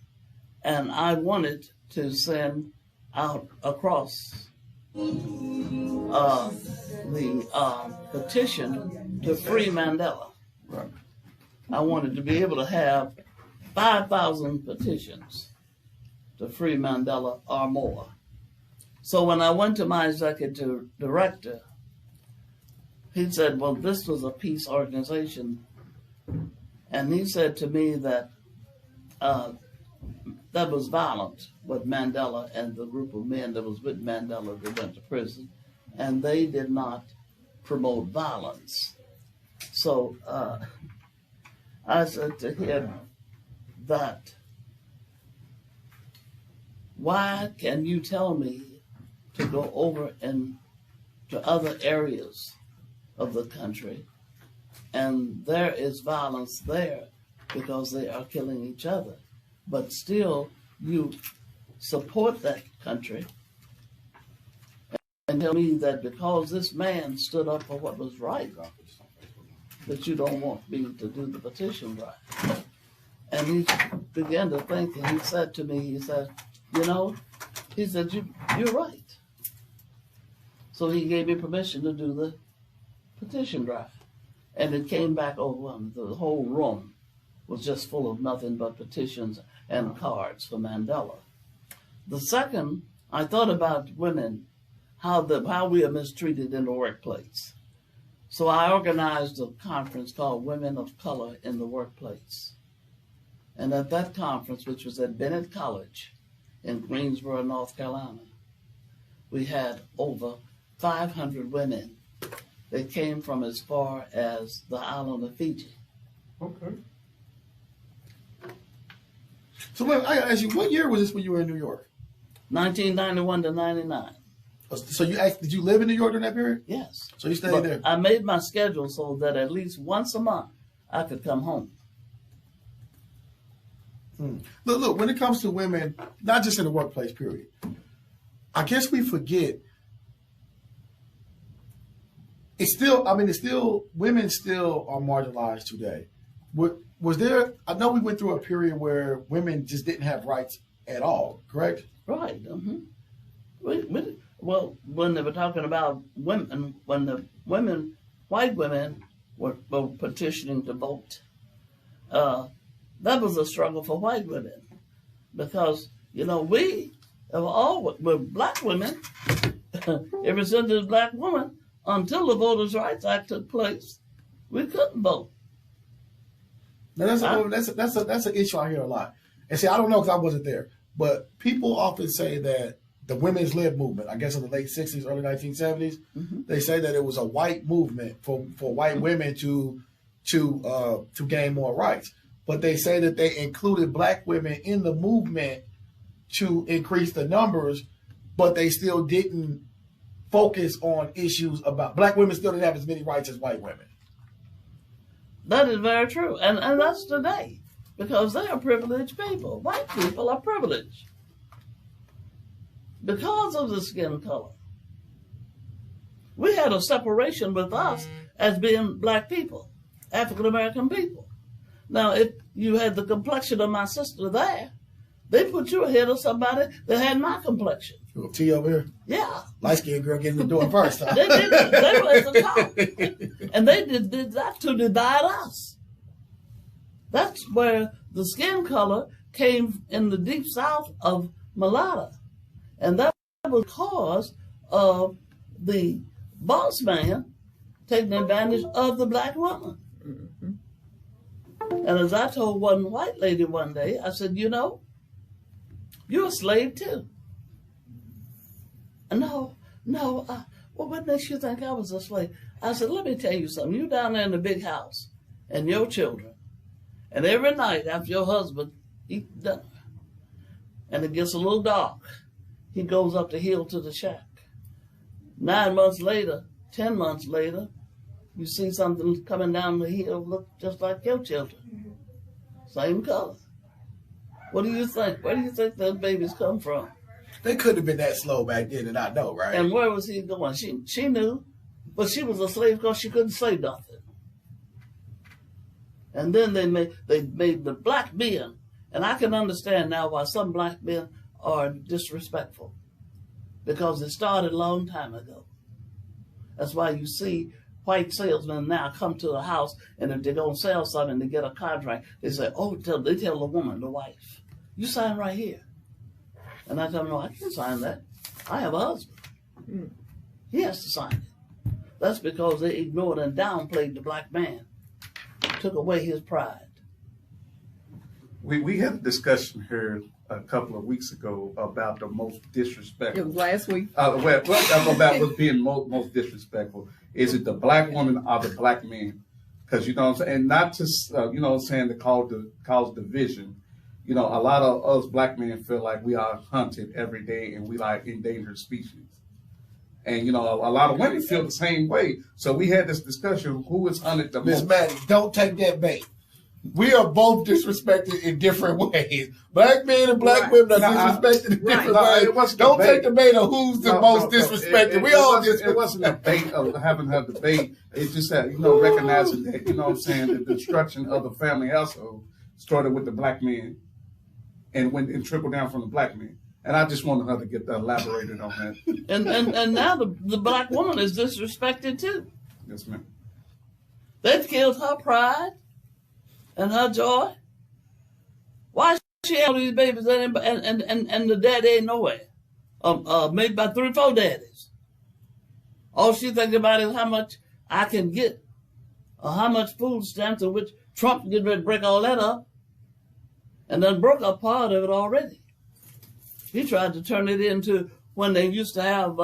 And I wanted to send out across the petition to free Mandela. Right. I wanted to be able to have 5,000 petitions to free Mandela or more. So when I went to my executive director, he said, well, this was a peace organization. And he said to me that that was violent with Mandela and the group of men that was with Mandela that went to prison. And they did not promote violence. So I said to him that, why can you tell me to go over to other areas of the country and there is violence there because they are killing each other, but still you support that country and tell me that because this man stood up for what was right, that you don't want me to do the petition right. And he began to think, and he said to me, he said, you're right. So he gave me permission to do the petition drive. And it came back overwhelming. The whole room was just full of nothing but petitions and cards for Mandela. The second, I thought about women, how we are mistreated in the workplace. So I organized a conference called Women of Color in the Workplace. And at that conference, which was at Bennett College in Greensboro, North Carolina, we had over 500 women that came from as far as the island of Fiji. Okay. So I gotta ask you, what year was this when you were in New York? 1991 to 99. So did you live in New York during that period? Yes. So you stayed there? I made my schedule so that at least once a month I could come home. Look, when it comes to women, not just in the workplace, period, I guess we forget women still are marginalized today. Was there, I know we went through a period where women just didn't have rights at all, correct? Right. Mm-hmm. Well, when they were talking about women, when the white women were petitioning to vote, that was a struggle for white women because, we're black women, ever since there's black women, until the Voters' Rights Act took place, we couldn't vote. Now that's an issue I hear a lot. And see, I don't know because I wasn't there, but people often say that the women's lib movement, I guess in the late 60s, early 1970s, mm-hmm. They say that it was a white movement for white women to gain more rights. But they say that they included black women in the movement to increase the numbers, but they still didn't focus on issues about black women still didn't have as many rights as white women. That is very true. And that's today, because they are privileged people. White people are privileged. because of the skin color. We had a separation with us as being black people, African American people. Now, if you had the complexion of my sister there, they put you ahead of somebody that had my complexion. You go T over here? Yeah. Light-skinned girl getting the door first. Huh? They did. They were at the top. And they did that to divide us. That's where the skin color came in the deep south of mulatto. And that was because of the boss man taking advantage of the black woman. And as I told one white lady one day, I said, you know, you're a slave too. No, well, what makes you think I was a slave? I said, let me tell you something. You down there in the big house and your children, and every night after your husband eats dinner, and it gets a little dark, he goes up the hill to the shack. 9 months later, 10 months later, you see something coming down the hill look just like your children. Same color. What do you think? Where do you think those babies come from? They couldn't have been that slow back then and I know, right? And where was he going? She knew, but she was a slave because she couldn't say nothing. And then they made the black men, and I can understand now why some black men are disrespectful, because it started a long time ago. That's why you see white salesmen now come to a house, and if they're going to sell something, they get a contract, they say, they tell the woman, the wife, you sign right here. And I tell them, no, I can't sign that. I have a husband. He has to sign it. That's because they ignored and downplayed the black man, took away his pride. We had a discussion here a couple of weeks ago about the most disrespectful. It was last week. About what's being most disrespectful. Is it the black woman or the black man? Because, you know what I'm saying, and not just, you know what I'm saying, to cause division. You know, a lot of us black men feel like we are hunted every day and we like endangered species. And, you know, a lot of women feel the same way. So we had this discussion, who is hunted the most? Miss Mattie, don't take that bait. We are both disrespected in different ways. Black men and black women are disrespected in different ways. Don't take the bait of who's the most disrespected. We all disrespected. It wasn't a debate of having a debate. It's just that, you know, recognizing that, you know what I'm saying, the destruction of the family household started with the black man and trickled down from the black man. And I just wanted her to get that elaborated on that. And now the black woman is disrespected too. Yes, ma'am. They've killed her pride and her joy. Why she have these babies and the daddy ain't nowhere? Maybe about 3 or 4 daddies. All she thinks about is how much I can get, or how much food stamps, of which Trump getting ready to break all that up, and then broke up part of it already. He tried to turn it into when they used to have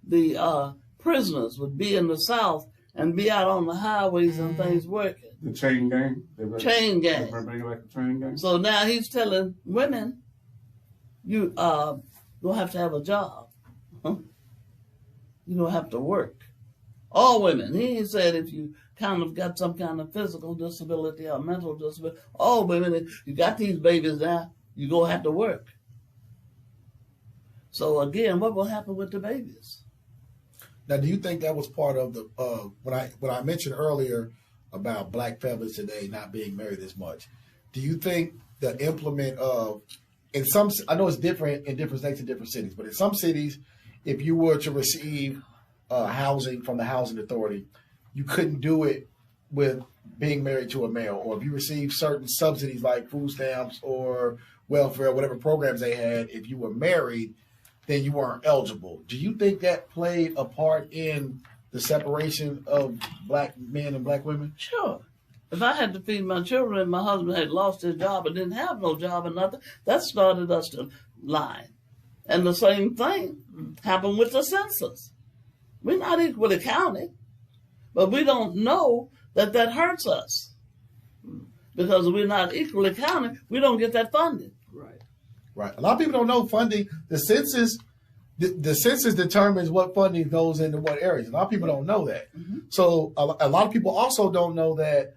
the prisoners would be in the South and be out on the highways and things working. The chain gang? Chain gang. Bring it back to chain gang? So now he's telling women, you don't have to have a job. Huh? You don't have to work. All women. He ain't said if you kind of got some kind of physical disability or mental disability. All women, if you got these babies now, you're going to have to work. So again, what will happen with the babies? Now, do you think that was part of the when I mentioned earlier about black families today not being married as much? Do you think the implement of I know it's different in different states and different cities, but in some cities, if you were to receive housing from the housing authority, you couldn't do it with being married to a male, or if you received certain subsidies like food stamps or welfare, whatever programs they had, if you were married, then you weren't eligible. Do you think that played a part in the separation of black men and black women? Sure. If I had to feed my children and my husband had lost his job and didn't have no job or nothing, that started us to lie. And the same thing happened with the census. We're not equally counted, but we don't know that hurts us. Because we're not equally counted, we don't get that funding. Right. A lot of people don't know funding. The census determines what funding goes into what areas. A lot of people don't know that. Mm-hmm. So a lot of people also don't know that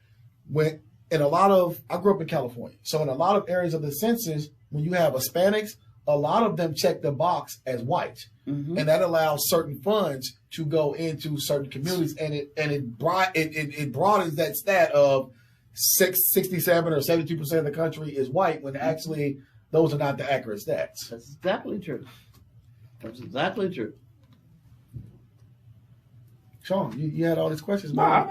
I grew up in California. So in a lot of areas of the census, when you have Hispanics, a lot of them check the box as white, and that allows certain funds to go into certain communities, and it broadens that stat of 67 or 72% of the country is white, when actually those are not the accurate stats. That's exactly true. That's exactly true. Sean, you had all these questions. I'm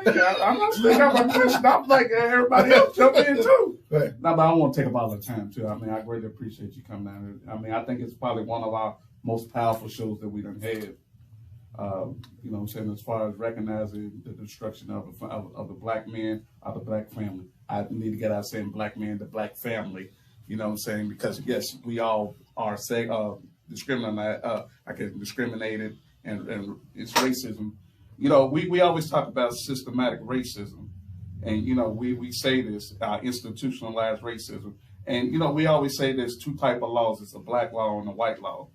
like everybody else jump in too. Right. No, but I don't want to take up all the time too. I mean, I greatly appreciate you coming down here. I mean, I think it's probably one of our most powerful shows that we done had. You know what I'm saying, as far as recognizing the destruction of the black man, of the black family. I need to get out saying black man, the black family. You know what I'm saying? Because yes, we all are discriminated, and it's racism. You know, we always talk about systematic racism, and you know, we say this, institutionalized racism, and you know, we always say there's two types of laws. It's a black law and a white law.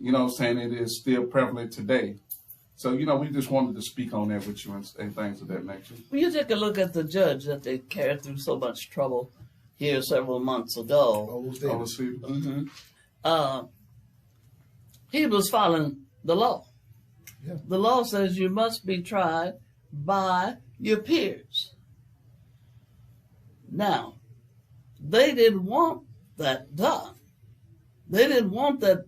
You know what I'm saying? It is still prevalent today. So, you know, we just wanted to speak on that with you and things of that nature. Well, you take a look at the judge that they carried through so much trouble here several months ago. He was following the law. Yeah. The law says you must be tried by your peers. Now, they didn't want that done. They didn't want that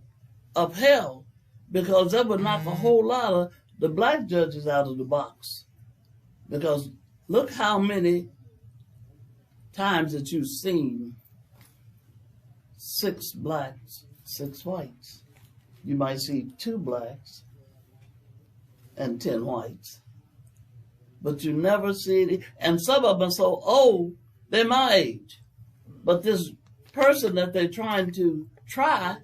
upheld, because that would knock a whole lot of the black judges out of the box. Because look how many times that you've seen 6 blacks, 6 whites. You might see 2 blacks and 10 whites. But you never see it. And some of them are so old, they're my age. But this person that they're trying to try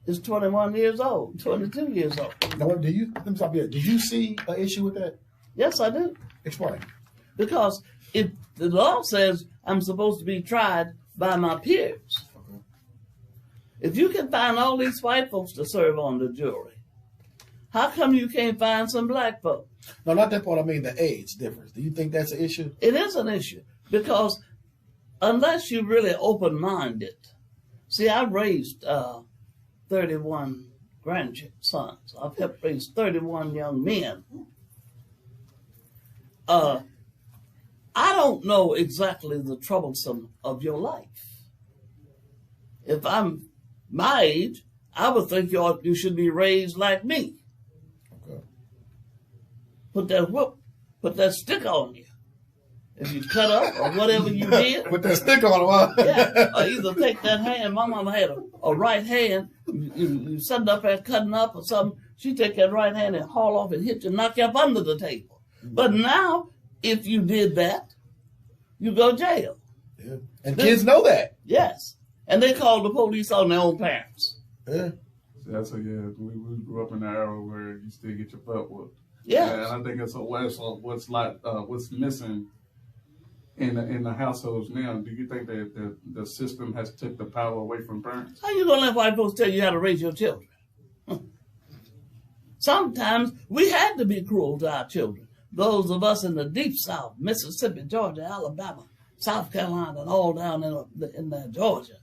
is 21 years old, 22 years old. Now, let me stop here. Did you see an issue with that? Yes, I do. Explain. Because if the law says I'm supposed to be tried by my peers, Okay. if you can find all these white folks to serve on the jury, how come you can't find some black folks? No, not that part. I mean the age difference. Do you think that's an issue? It is an issue, because unless you're really open-minded, see, I've raised 31 grandsons. I've helped raise 31 young men. I don't know exactly the troublesome of your life. If I'm my age, I would think you should be raised like me. Okay. Put that stick on you. If you cut up or whatever you did. Put that stick on him, huh? Yeah. Or either take that hand. My mama had a right hand. You sitting up there cutting up or something. She take that right hand and haul off and hit you, knock you up under the table. But now, if you did that, you go jail. Yeah. And kids know that. Yes. And they call the police on their own parents. Yeah. That's we grew up in an era where you still get your butt whooped. Yeah. And I think it's what's missing in the households now. Do you think that the system has took the power away from parents? How you gonna let white folks tell you how to raise your children? Sometimes we had to be cruel to our children. Those of us in the deep South, Mississippi, Georgia, Alabama, South Carolina, and all down in Georgia,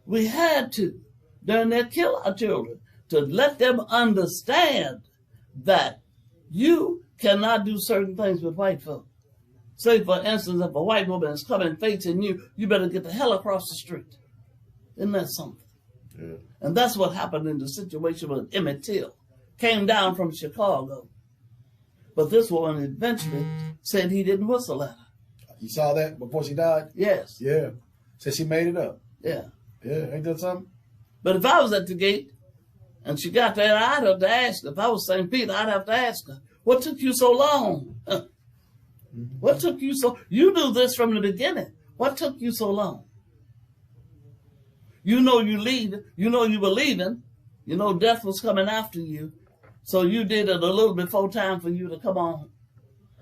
we had to, during that, kill our children to let them understand that you cannot do certain things with white folk. Say, for instance, if a white woman is coming facing you, you better get the hell across the street. Isn't that something? Yeah. And that's what happened in the situation with Emmett Till. Came down from Chicago. But this woman eventually said he didn't whistle at her. You saw that before she died? Yes. Yeah. Said she made it up. Yeah. Yeah, ain't that something? But if I was at the gate and she got there, I'd have to ask her. If I was St. Peter, I'd have to ask her, what took you so long? What took you so... You knew this from the beginning. What took you so long? You know you leave. You know you were leaving. You know death was coming after you. So you did it a little before time for you to come on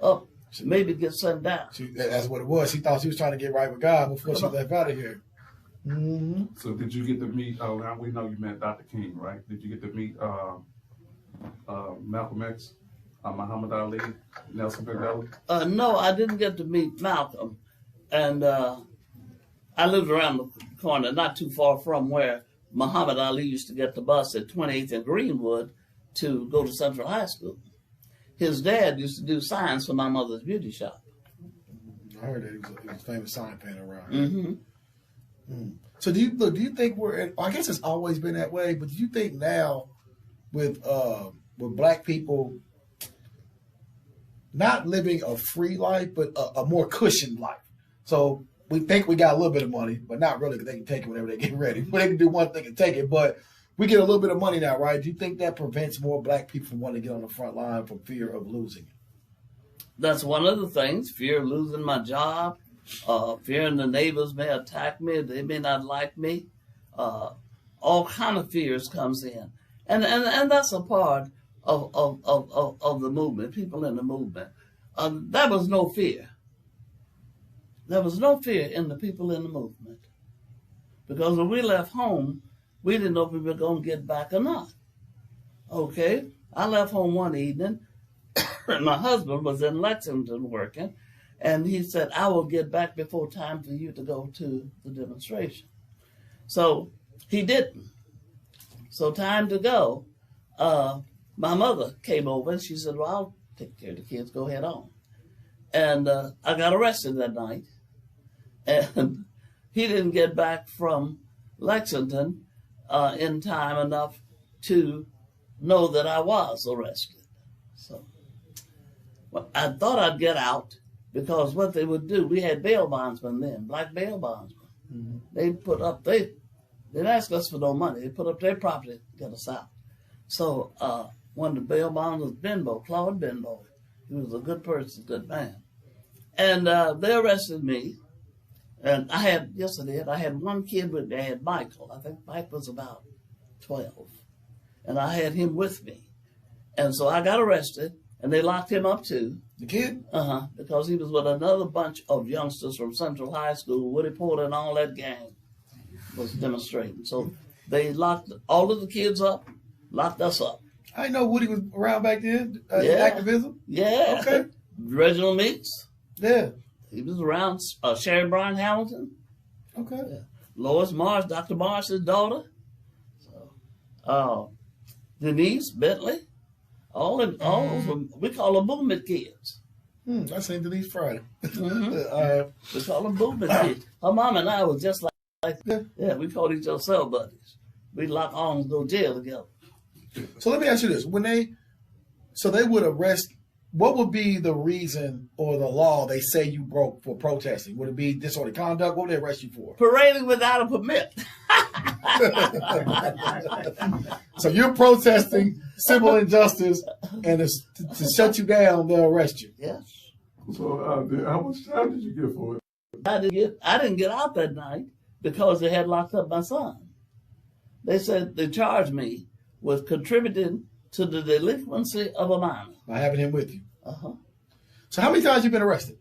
up, maybe get sent down. That's what it was. She thought she was trying to get right with God before she left out of here. Mm-hmm. So did you get to meet, now we know you met Dr. King, right? Did you get to meet Malcolm X, Muhammad Ali, Nelson Mandela? No, I didn't get to meet Malcolm. And I lived around the corner, not too far from where Muhammad Ali used to get the bus at 28th and Greenwood to go to Central High School. His dad used to do signs for my mother's beauty shop. I heard that he was a famous sign painter around. Mm-hmm. So do you think I guess it's always been that way, but do you think now with black people not living a free life, but a more cushioned life? So we think we got a little bit of money, but not really, because they can take it whenever they get ready. When they can do one thing and take it, but we get a little bit of money now, right? Do you think that prevents more black people from wanting to get on the front line from fear of losing it? That's one of the things, fear of losing my job, fearing the neighbors may attack me, they may not like me. All kind of fears comes in. And that's a part of the movement, people in the movement. There was no fear. There was no fear in the people in the movement. Because when we left home, we didn't know if we were going to get back or not. Okay, I left home one evening. My husband was in Lexington working, and he said, I will get back before time for you to go to the demonstration. So he didn't. So time to go. My mother came over, and she said, well, I'll take care of the kids, go head on. And I got arrested that night. And he didn't get back from Lexington in time enough to know that I was arrested. So well, I thought I'd get out, because what they would do, we had bail bondsmen then, black bail bondsmen. Mm-hmm. They didn't ask us for no money. They put up their property to get us out. So one of the bail bondsmen was Claude Benbow. He was a good person, good man. And they arrested me. And I had one kid with me. I had Michael. I think Mike was about 12. And I had him with me. And so I got arrested, and they locked him up too. The kid? Because he was with another bunch of youngsters from Central High School. Woody Porter and all that gang was demonstrating. So they locked all of the kids up, locked us up. I didn't know Woody was around back then, in activism. Yeah. Okay. Reginald Meeks. Yeah. He was around. Sherry Bryan Hamilton. Okay. Yeah. Lois Marsh, Dr. Marsh's daughter. So, Denise Bentley. All those, we call them movement kids. I seen Denise Friday. Mm-hmm. We call them movement kids. Her mom and I was just like yeah, we called each other cell buddies. We'd lock arms and go to jail together. So let me ask you this. They would arrest, what would be the reason or the law they say you broke for protesting? Would it be disorderly conduct? What would they arrest you for? Parading without a permit. So you're protesting civil injustice, and to shut you down, they'll arrest you. Yes. So how much time did you get for it? I didn't get out that night because they had locked up my son. They said they charged me with contributing to the delinquency of a minor. By having him with you. Uh-huh. So how many times you been arrested?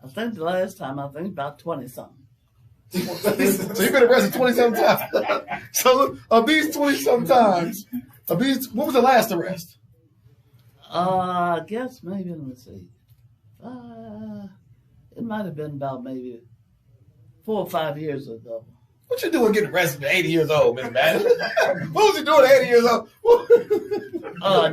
I think the last time, about 20-something. So you've been arrested 20-something times. So of these 20-something times, what was the last arrest? I guess maybe, let me see. It might have been about maybe 4 or 5 years ago. What you doing getting arrested at 80 years old, Miss Mattie? What was you doing at 80 years old?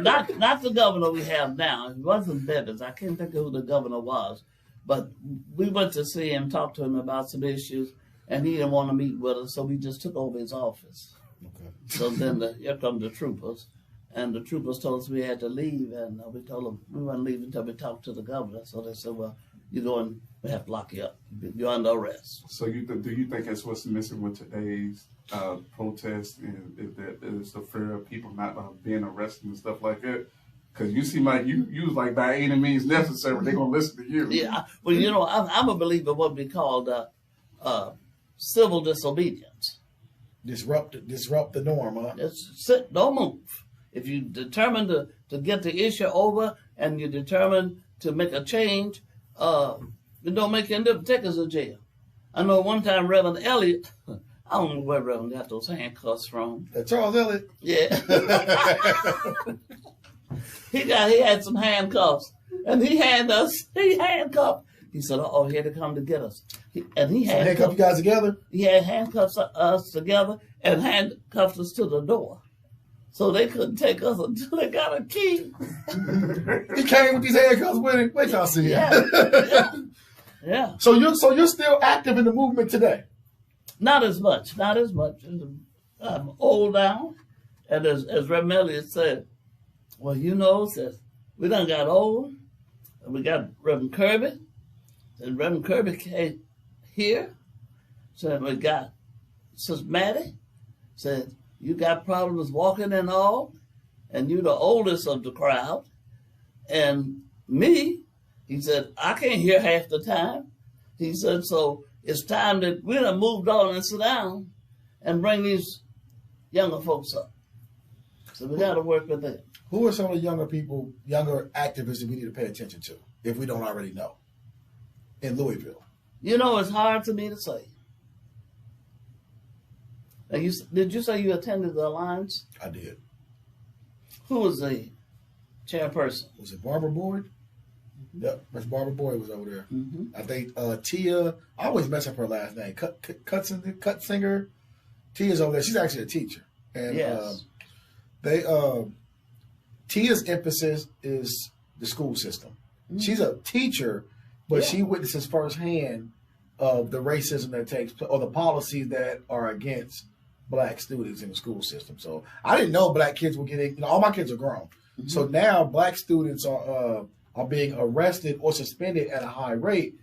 Not the governor we have now. It wasn't Bevins. I can't think of who the governor was. But we went to see him, talk to him about some issues, and he didn't want to meet with us, so we just took over his office. Okay. So then here come the troopers, and the troopers told us we had to leave, and we told them we wouldn't leave until we talked to the governor. So they said, well, you're going, we have to lock you up. You're under arrest. So do you think that's what's missing with today's protest, and is the fear of people not being arrested and stuff like that? Because you seem like you was like, by any means necessary, they're going to listen to you. Yeah, well, I'm a believer of what we call civil disobedience. Disrupt the norm, huh? Just sit, don't move. If you determined to get the issue over and you're determined to make a change, it don't make any difference. Take us to jail. I know one time Reverend Elliott, I don't know where Reverend got those handcuffs from. Charles Elliott? Yeah. He had some handcuffs, and he handcuffed He said, "Oh, here they come to get us." He handcuffed you guys together? He had handcuffed us together and handcuffed us to the door. So they couldn't take us until they got a key. He came with these handcuffs with him. Wait till I see it. Yeah. So you're still active in the movement today? Not as much. I'm old now. And as Reverend Elliott said, well, says, we done got old. And we got Reverend Kirby. And Reverend Kirby came here. So we got Sister Mattie. Said, you got problems walking and all. And you the oldest of the crowd. And me, he said, I can't hear half the time. He said, so it's time that we done moved on and sit down and bring these younger folks up. So we got to work with them. Who are some of the younger activists that we need to pay attention to, if we don't already know, in Louisville? It's hard for me to say. Now did you say you attended the Alliance? I did. Who was the chairperson? Was it Barbara Boyd? Mm-hmm. Yep, Miss Barbara Boyd was over there. Mm-hmm. I think Tia, I always mess up her last name, Cutsinger. Tia's over there. She's actually a teacher. And yes. Tia's emphasis is the school system. Mm-hmm. She's a teacher, but she witnesses firsthand of the racism that takes place, or the policies that are against black students in the school system. So I didn't know black kids were getting, all my kids are grown. Mm-hmm. So now black students are being arrested or suspended at a high rate,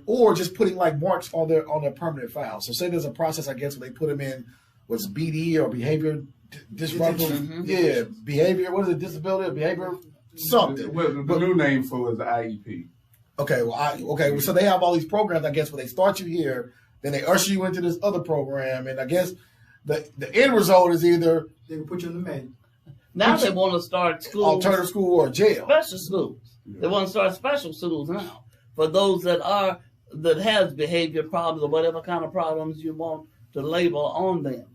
or just putting like marks on their permanent file. So say there's a process, I guess, where they put them in what's BD or behavior disruption. Mm-hmm. Yeah, behavior. What is it? Disability or behavior something. Well, the new name for it is the IEP. Okay. So they have all these programs, I guess, where they start you here, then they usher you into this other program, and I guess the end result is either they can put you in the manual. Now they want to start schools. Alternative school or jail. Special schools. Yeah. They want to start special schools now for those that has behavior problems or whatever kind of problems you want to label on them.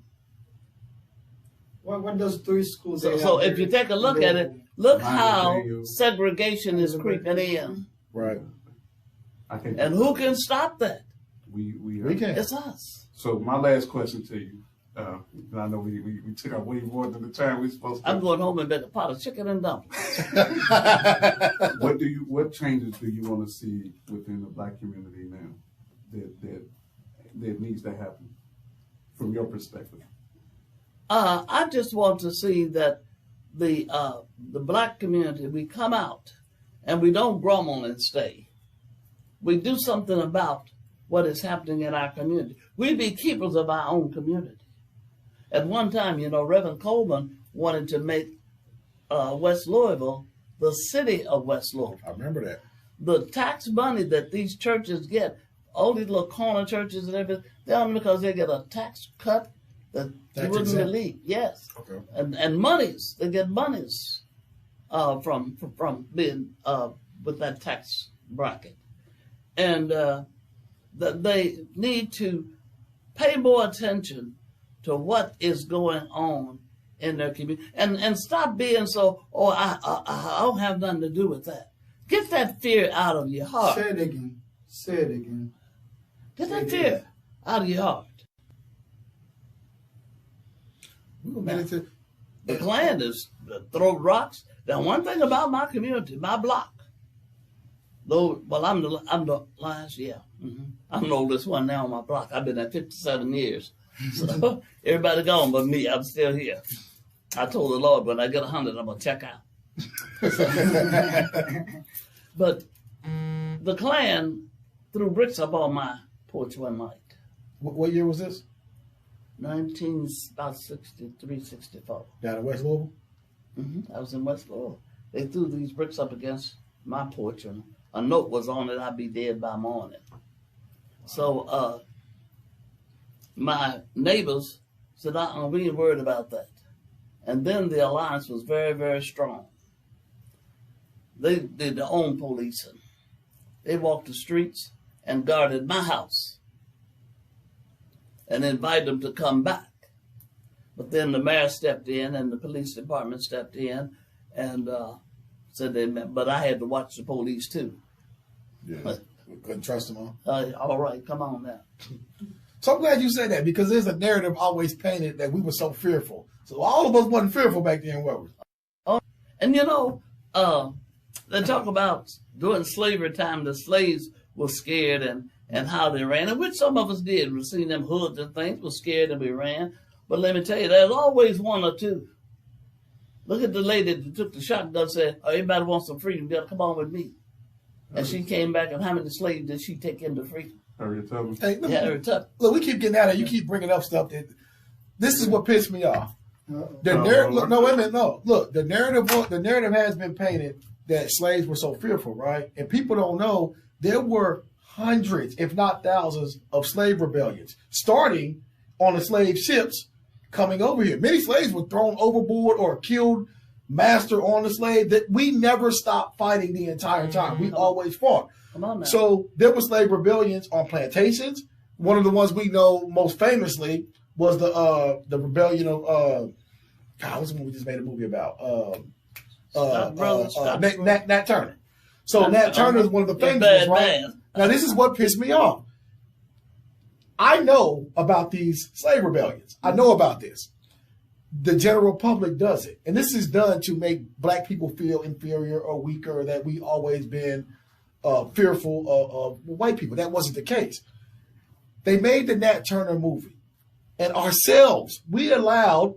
What does three schools say? So if you take a look at it, look how segregation is creeping in. Right. And who can stop that? We can. It's us. So my last question to you, I know we took out way more than the time we supposed to. I'm going home and make a pot of chicken and dumplings. What changes do you want to see within the black community now that needs to happen from your perspective? I just want to see that the black community, we come out and we don't grumble and stay. We do something about what is happening in our community. We be keepers of our own community. At one time, Reverend Coleman wanted to make West Louisville the city of West Louisville. I remember that. The tax money that these churches get, all these little corner churches and everything, they're only because they get a tax cut that you wouldn't believe. Yes. Okay. And monies, they get monies from being with that tax bracket. And that they need to pay more attention to what is going on in their community, and stop being so, I don't have nothing to do with that. Get that fear out of your heart. Say it again. Get that fear out of your heart. The Klan is throw rocks. Now, one thing about my community, my block, though, well, I'm the last, yeah. Mm-hmm. I'm the oldest one now on my block. I've been there 57 years. So everybody gone but me. I'm still here. I told the Lord when I get 100, I'm going to check out. But the Klan threw bricks up on my porch one night. What year was this? 63, 64. Down in West Louisville? Mm-hmm. I was in West Louisville. They threw these bricks up against my porch, and a note was on it, I'd be dead by morning. So my neighbors said, we ain't worried about that. And then the Alliance was very, very strong. They did their own policing. They walked the streets and guarded my house and invited them to come back. But then the mayor stepped in and the police department stepped in and said but I had to watch the police too. Yeah. Couldn't trust them all. All right, come on now. So I'm glad you said that, because there's a narrative always painted that we were so fearful. So all of us wasn't fearful back then, were we? Oh, and you know, they talk about during slavery time, the slaves were scared and how they ran, and which some of us did. We've seen them hoods and things, were scared and we ran. But let me tell you, there's always one or two. Look at the lady that took the shotgun and said, oh, everybody wants some freedom, you gotta come on with me. And she came back, and how many slaves did she take into freedom? Harriet Tubman. Hey, Harriet Tubman. Look, we keep getting out of it. You keep bringing up stuff that. This is what pissed me off. The narrative. No, wait a minute. No, look. The narrative has been painted that slaves were so fearful, right? And people don't know there were hundreds, if not thousands, of slave rebellions starting on the slave ships coming over here. Many slaves were thrown overboard or killed, master on the slave. That we never stopped fighting the entire time. We always fought. Come on now. So there were slave rebellions on plantations. One of the ones we know most famously was the rebellion of God. What's the one we just made a movie about? Nat Turner. So Nat Turner is one of the famous ones, right? Now this is what pissed me off. I know about these slave rebellions. I know about this. The general public does it, and this is done to make black people feel inferior or weaker. That we always been fearful of white people. That wasn't the case. They made the Nat Turner movie, and ourselves, we allowed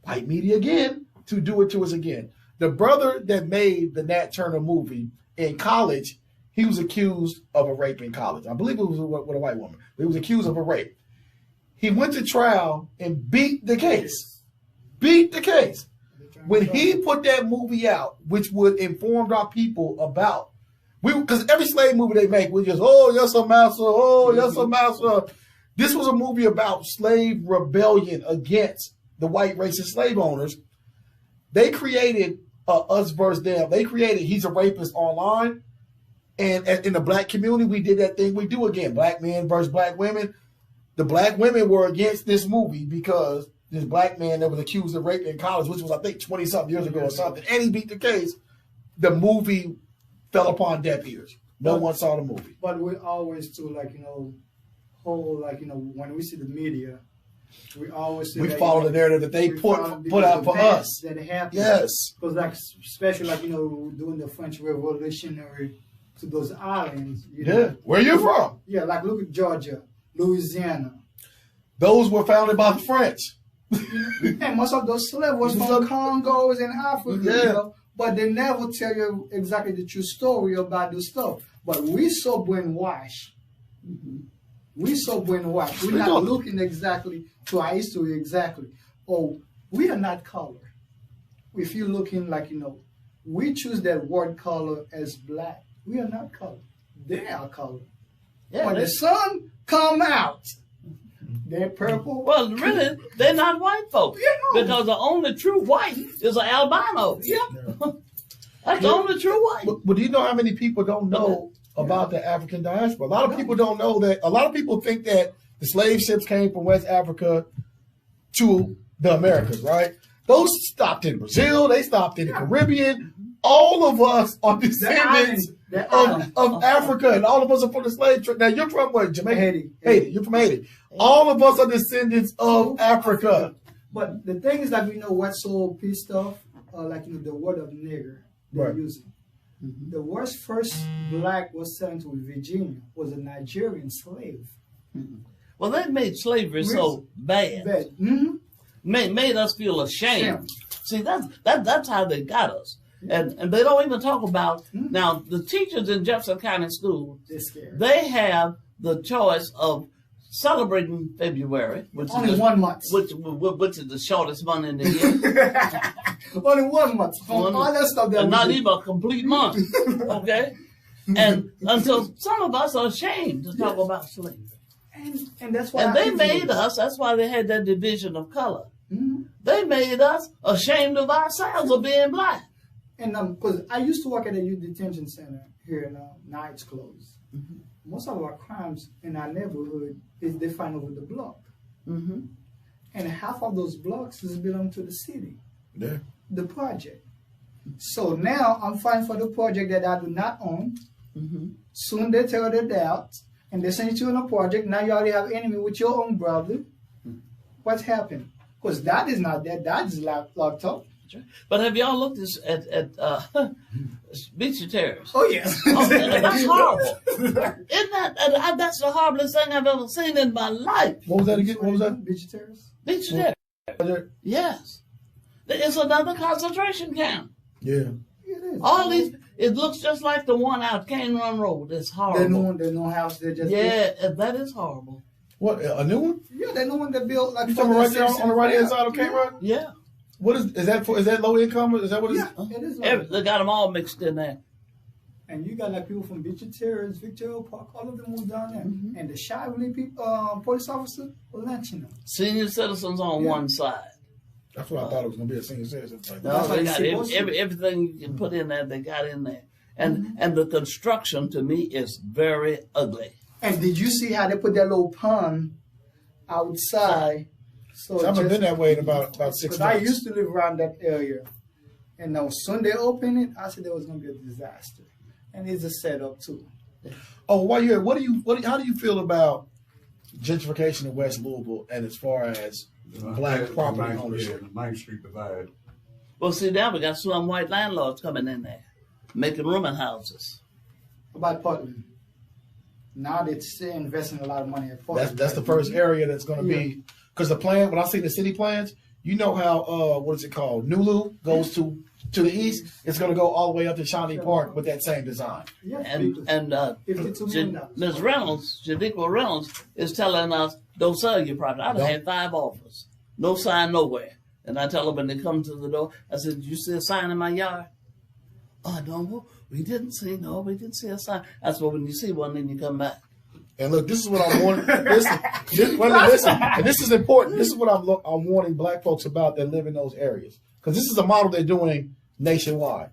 white media again to do it to us again. The brother that made the Nat Turner movie in college, he was accused of a rape in college. I believe it was with a white woman. But he was accused of a rape. He went to trial and beat the case. Beat the case. When he put that movie out, which would inform our people about, because every slave movie they make, we just, oh, yes, a master, oh, yes, a master. This was a movie about slave rebellion against the white racist slave owners. They created Us versus Them. They created He's a Rapist online. And in the black community, we did that thing we do again, black men versus black women. The black women were against this movie because this black man that was accused of rape in college, which was, I think, 20-something years ago or something, and he beat the case. The movie fell upon deaf ears. No one saw the movie. But we always do, when we see the media, we always say follow the narrative that they put out for us. That happened. Yes. Because especially during the French Revolutionary to those islands. Where you from? Yeah, look at Georgia, Louisiana. Those were founded by the French. And most of those slaves was from Congos and Africa, but they never tell you exactly the true story about this stuff. But we so brainwashed. We so brainwashed. We're not looking exactly to our history exactly. Oh, we are not color. If you're looking we choose that word color as black. We are not color. They are color. Yeah, when the sun come out, they're purple. Well, really, they're not white folks. Because the only true white is an albino. Yeah. That's the only true white. But do you know how many people don't know about the African diaspora? A lot of people don't know that. A lot of people think that the slave ships came from West Africa to the Americas, right? Those stopped in Brazil. They stopped in the Caribbean. All of us are descendants of Africa, and all of us are from the slave trade. Now, you're from what? Jamaica? Haiti. You're from Haiti. All of us are descendants of Africa. But the thing is that we know what's so pissed off, the word of nigger they're using. The worst first black was sent to Virginia was a Nigerian slave. Well, they made slavery so bad. Made us feel ashamed. See, that's how they got us. And they don't even talk about, now, the teachers in Jefferson County School, they have the choice of celebrating February, which only is 1 month, which is the shortest month in the year. Only 1 month. All that stuff and not even a complete month. Okay, and so some of us are ashamed to talk about slavery, and that's why. And they made us. That's why they had that division of color. They made us ashamed of ourselves of being black. And because I used to work at a youth detention center here, now it's closed. Most of our crimes in our neighborhood is defined over the block. And half of those blocks belong to the city, the project. So now I'm fighting for the project that I do not own, Soon they tell their doubts, and they send you in a project. Now you already have enemy with your own brother. What's happened? Because dad is not there. Dad is locked up. But have y'all looked at Beachy Terrace? Oh, yes. Oh, that's horrible. Isn't that's the horriblest thing I've ever seen in my life. What was that again? What was that? Beachy Terrace? Beachy Terrace. Yes. It's another concentration camp. Yeah. It is. All these, it looks just like the one out Cane Run Road. It's horrible. There's no house there. Just that is horrible. What, a new one? Yeah, they know when they built like. You talking right there on the right hand side of Cape Run? Yeah. What is that for? Is that low income? Is that what it is? Yeah, it is. They got them all mixed in there. And you got like people from Beachy Terrace, Victoria Park, all of them moved down there. And the Shively people, police officer were lynching them. Senior citizens on one side. That's what I thought it was going to be, a senior citizen. No, they got everything you can put in there, they got in there. And the construction, to me, is very ugly. And did you see how they put that little pond outside? So I haven't been that way in about 6 months. I used to live around that area. And now soon they opened it, I said there was going to be a disaster. And it's a setup too. Oh, while you're here, how do you feel about gentrification in West Louisville and as far as black property ownership? The Main Street divide. Well, see, now we got some white landlords coming in there, making rooming houses. About Portland. Now they're still investing a lot of money at Portland. That's the first area that's going to be, because the plan, when I see the city plans, you know how, what is it called? Nulu goes to the east. It's going to go all the way up to Shawnee Park with that same design. Yeah, And $52 million. Ms. Reynolds, Jadiqua Reynolds, is telling us, don't sell your property. I've had 5 offers. No sign nowhere. And I tell them when they come to the door, I said, did you see a sign in my yard? Oh, no, we didn't see a sign. That's what when you see one, then you come back. And look, this is what I'm warning. Listen, and this is important. This is what I'm warning black folks about that live in those areas. Because this is a model they're doing nationwide.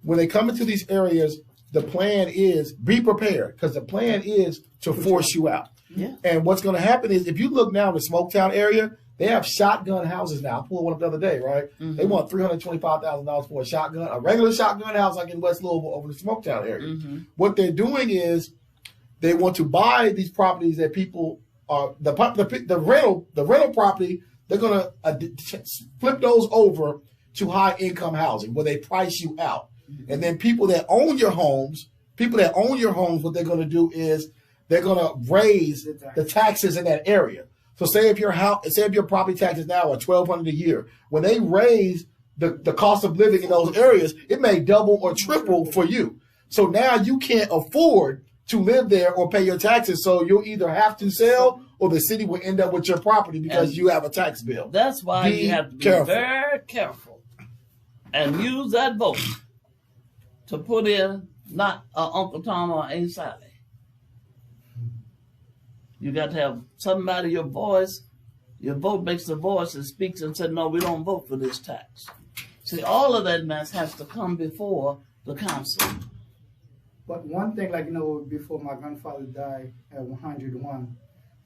When they come into these areas, the plan is be prepared, because the plan is to force you out. Yeah. And what's going to happen is, if you look now in the Smoketown area, they have shotgun houses now. I pulled one up the other day, right? They want $325,000 for a shotgun, a regular shotgun house like in West Louisville over the Smoketown area. What they're doing is they want to buy these properties that people are the rental property. They're going to flip those over to high income housing where they price you out. And then people that own your homes, what they're going to do is they're going to raise the taxes in that area. So say if your property taxes now are $1,200 a year, when they raise the cost of living in those areas, it may double or triple for you. So now you can't afford to live there or pay your taxes. So you'll either have to sell, or the city will end up with your property because you have a tax bill. That's why you have to be very careful and use that vote to put in not Uncle Tom or Aunt Sally. You got to have somebody, your vote makes the voice and speaks and said, no, we don't vote for this tax. See, all of that mess has to come before the council. But one thing, before my grandfather died at 101,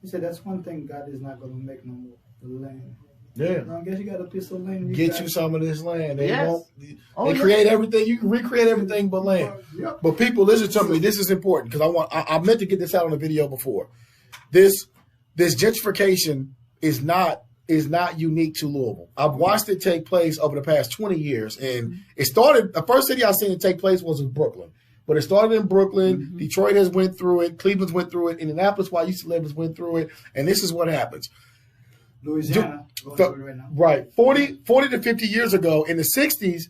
he said that's one thing God is not going to make no more, the land. Yeah. I guess you got a piece of land. Get you some of this land. They Yes. won't. Create everything. You can recreate everything but land. Yep. But people, listen to me. This is important because I meant to get this out on the video before. This gentrification is not unique to Louisville. I've watched it take place over the past 20 years, and it started. The first city I seen it take place was in Brooklyn. But it started in Brooklyn. Detroit has went through it. Cleveland's went through it. Indianapolis, where I used to live, has went through it. And this is what happens. Louisiana, going through it right now. Right. 40 to 50 years ago, in the 60s,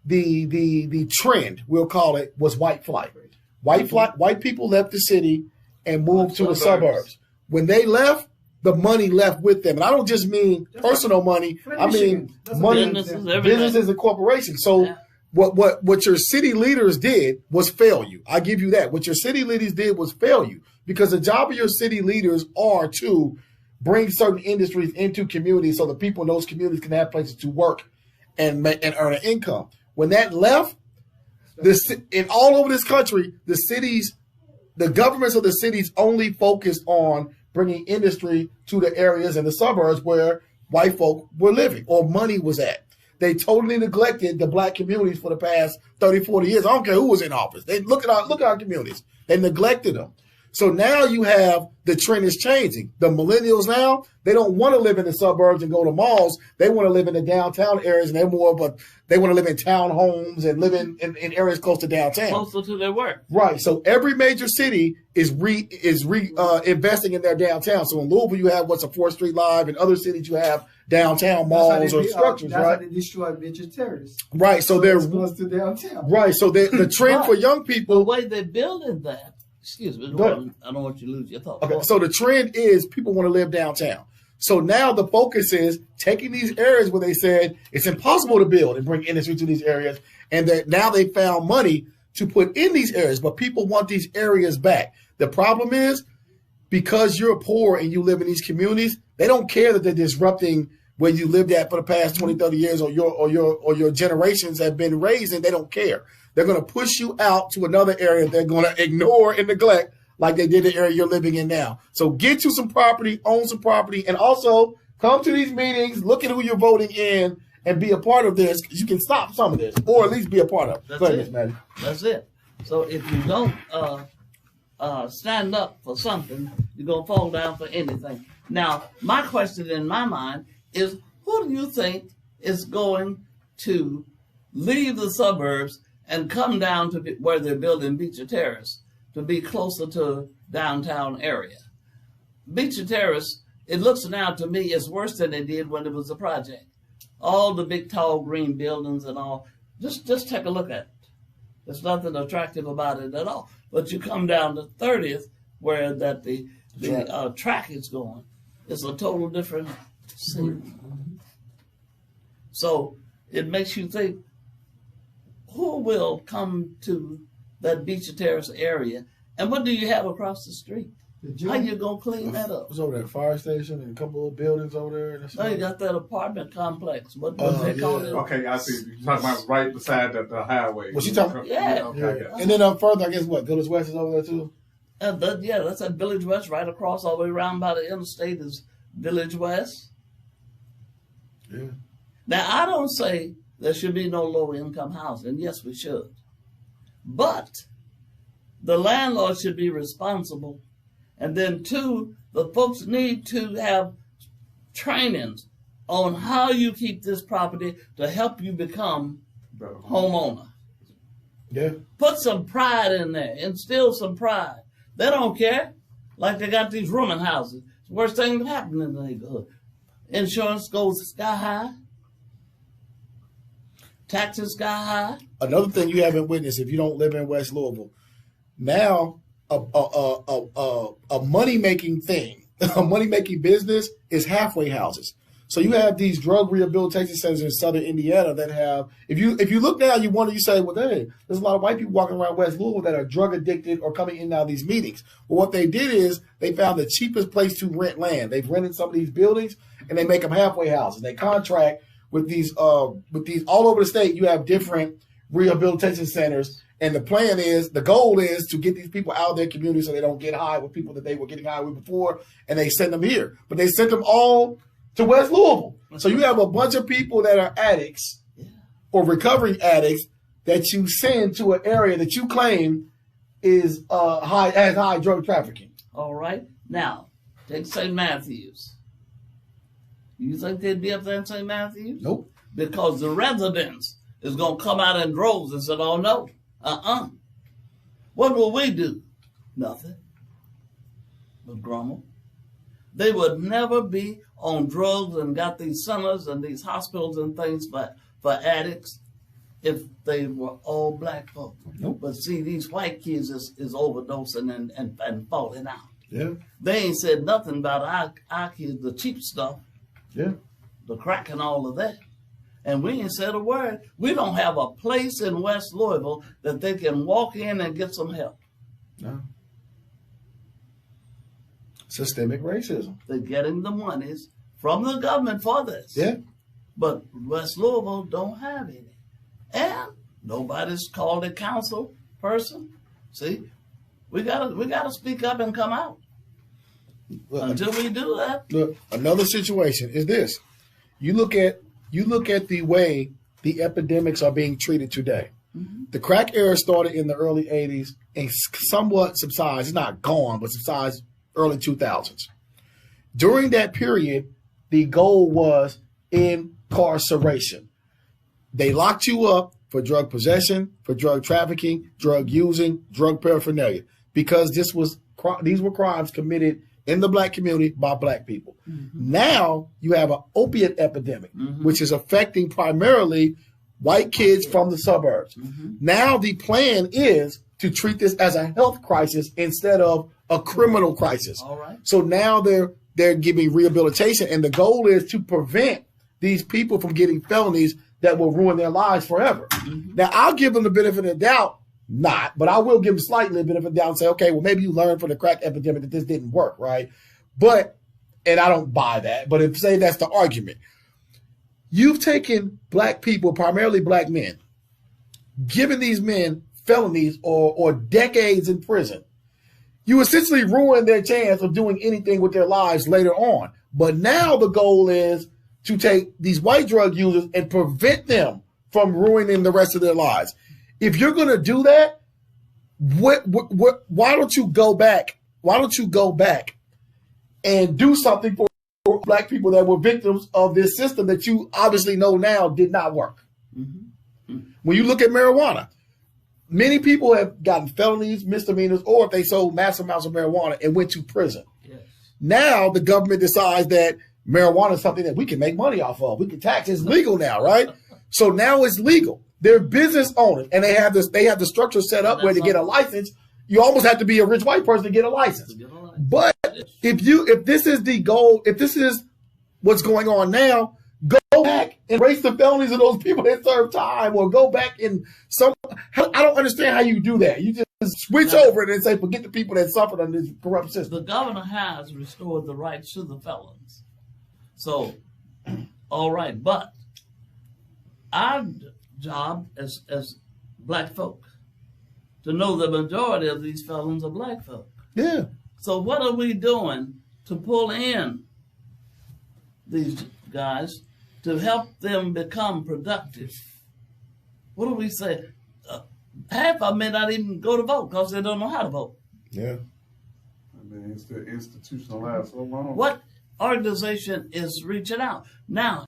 the trend, we'll call it, was white flight. White people left the city and moved to the suburbs. When they left, the money left with them. And I don't just mean personal money. I mean money, businesses and corporations. So what your city leaders did was fail you. I give you that. What your city leaders did was fail you, because the job of your city leaders are to bring certain industries into communities so the people in those communities can have places to work and earn an income. When that left, in all over this country, the governments of the cities only focused on bringing industry to the areas and the suburbs where white folk were living or money was at. they totally neglected the black communities for the past 30, 40 years. I don't care who was in office. They look at our communities. They neglected them. So now you have the trend is changing. The millennials now, they don't want to live in the suburbs and go to malls. They want to live in the downtown areas, and they want to live in townhomes and live in areas close to downtown. Closer to their work. Right. So every major city is investing in their downtown. So in Louisville, you have what's a 4th Street Live. In other cities, you have downtown malls or structures, that's right? how they destroy vegetarians. Right. So they're close to downtown. Right. So the trend for young people. The way they're building that. Excuse me. I don't want you to lose your thought. Okay. So the trend is people want to live downtown. So now the focus is taking these areas where they said it's impossible to build and bring industry to these areas, and that now they found money to put in these areas, but people want these areas back. The problem is because you're poor and you live in these communities, they don't care that they're disrupting where you lived at for the past 20, 30 years or your generations have been raised in. They don't care. They're going to push you out to another area they're going to ignore and neglect like they did the area you're living in now. So get you some property, own some property, and also come to these meetings, look at who you're voting in, and be a part of this. You can stop some of this, or at least be a part of it. That's it. So if you don't stand up for something, you're going to fall down for anything. Now, my question in my mind is, who do you think is going to leave the suburbs and come down to where they're building Beecher Terrace to be closer to downtown area? Beecher Terrace, it looks now to me, is worse than it did when it was a project. All the big, tall, green buildings and all. Just take a look at it. There's nothing attractive about it at all. But you come down to 30th, where that the track is going. It's a total different scene. So it makes you think, who will come to that Beecher Terrace area? And what do you have across the street? How you going to clean that up? What's over there? Fire station and a couple of buildings over there? No, you got that apartment complex. What they call it? Okay, I see. You're talking about right beside the highway. What you talking about? Yeah. Okay, And then further, I guess what? Village West is over there too? That's at Village West, right across all the way around by the interstate is Village West. Yeah. Now, I don't say there should be no low-income housing. Yes, we should. But the landlord should be responsible. And then, two, the folks need to have trainings on how you keep this property to help you become homeowner. Yeah. Put some pride in there. Instill some pride. They don't care. Like they got these rooming houses. It's the worst thing that happened in the neighborhood. Insurance goes sky high. Taxes sky high. Another thing you haven't witnessed if you don't live in West Louisville, now a money-making thing, a money-making business is halfway houses. So you have these drug rehabilitation centers in southern Indiana that have, if you look down, you say, well, hey, there's a lot of white people walking around West Louisville that are drug addicted or coming in and out of these meetings. Well, what they did is they found the cheapest place to rent land. They've rented some of these buildings and they make them halfway houses. They contract with these all over the state. You have different rehabilitation centers. And the goal is to get these people out of their community so they don't get high with people that they were getting high with before, and they send them here. But they sent them all to West Louisville. So you have a bunch of people that are addicts or recovering addicts that you send to an area that you claim has high drug trafficking. All right. Now, take St. Matthews. You think they'd be up there in St. Matthews? Nope. Because the residents is going to come out in droves and say, oh, no. What will we do? Nothing. But grumble. They would never be on drugs and got these centers and these hospitals and things for addicts if they were all black folk. Nope. But see, these white kids is overdosing and falling out. Yeah. They ain't said nothing about our kids, the cheap stuff. Yeah. The crack and all of that. And we ain't said a word. We don't have a place in West Louisville that they can walk in and get some help. No. Systemic racism. They're getting the monies from the government for this. Yeah. But West Louisville don't have any. And nobody's called a council person. See, we gotta speak up and come out. Until we do that. Look, another situation is this. You look at you look at the way the epidemics are being treated today. The crack era started in the early 80s and somewhat subsides. It's not gone, but subsides early 2000s. During that period, the goal was incarceration. They locked you up for drug possession, for drug trafficking, drug using, drug paraphernalia, because these were crimes committed in the black community by black people. Now you have an opiate epidemic, which is affecting primarily white kids from the suburbs. Now the plan is to treat this as a health crisis instead of a criminal crisis. All right. So now they're giving rehabilitation, and the goal is to prevent these people from getting felonies that will ruin their lives forever. Now, I'll give them the benefit of the doubt, but I will give them slightly the benefit of the doubt and say, okay, well, maybe you learned from the crack epidemic that this didn't work, right? And I don't buy that, but if say that's the argument. You've taken black people, primarily black men, given these men felonies or decades in prison. You essentially ruin their chance of doing anything with their lives later on. But now the goal is to take these white drug users and prevent them from ruining the rest of their lives. If you're going to do that, why don't you go back? Why don't you go back and do something for black people that were victims of this system that you obviously know now did not work? When you look at marijuana, many people have gotten felonies, misdemeanors, or if they sold massive amounts of marijuana and went to prison. Yes. Now the government decides that marijuana is something that we can make money off of. We can tax. It's legal now, right? So now it's legal. They're business owners, and they have the structure set up where to get a license, you almost have to be a rich white person to get a license. But if this is the goal, if this is what's going on now, go back and erase the felonies of those people that serve time, or go back and I don't understand how you do that. You just switch over it and say, forget the people that suffered under this corrupt system. The governor has restored the rights to the felons. So, all right, but our job as black folk to know the majority of these felons are black folk. Yeah. So what are we doing to pull in these guys to help them become productive? What do we say? Half of them may not even go to vote because they don't know how to vote. Yeah. I mean, it's the institutionalized so long. What organization is reaching out now?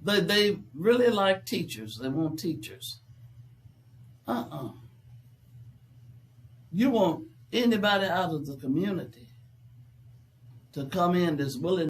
They really like teachers. They want teachers. You want anybody out of the community to come in that's willing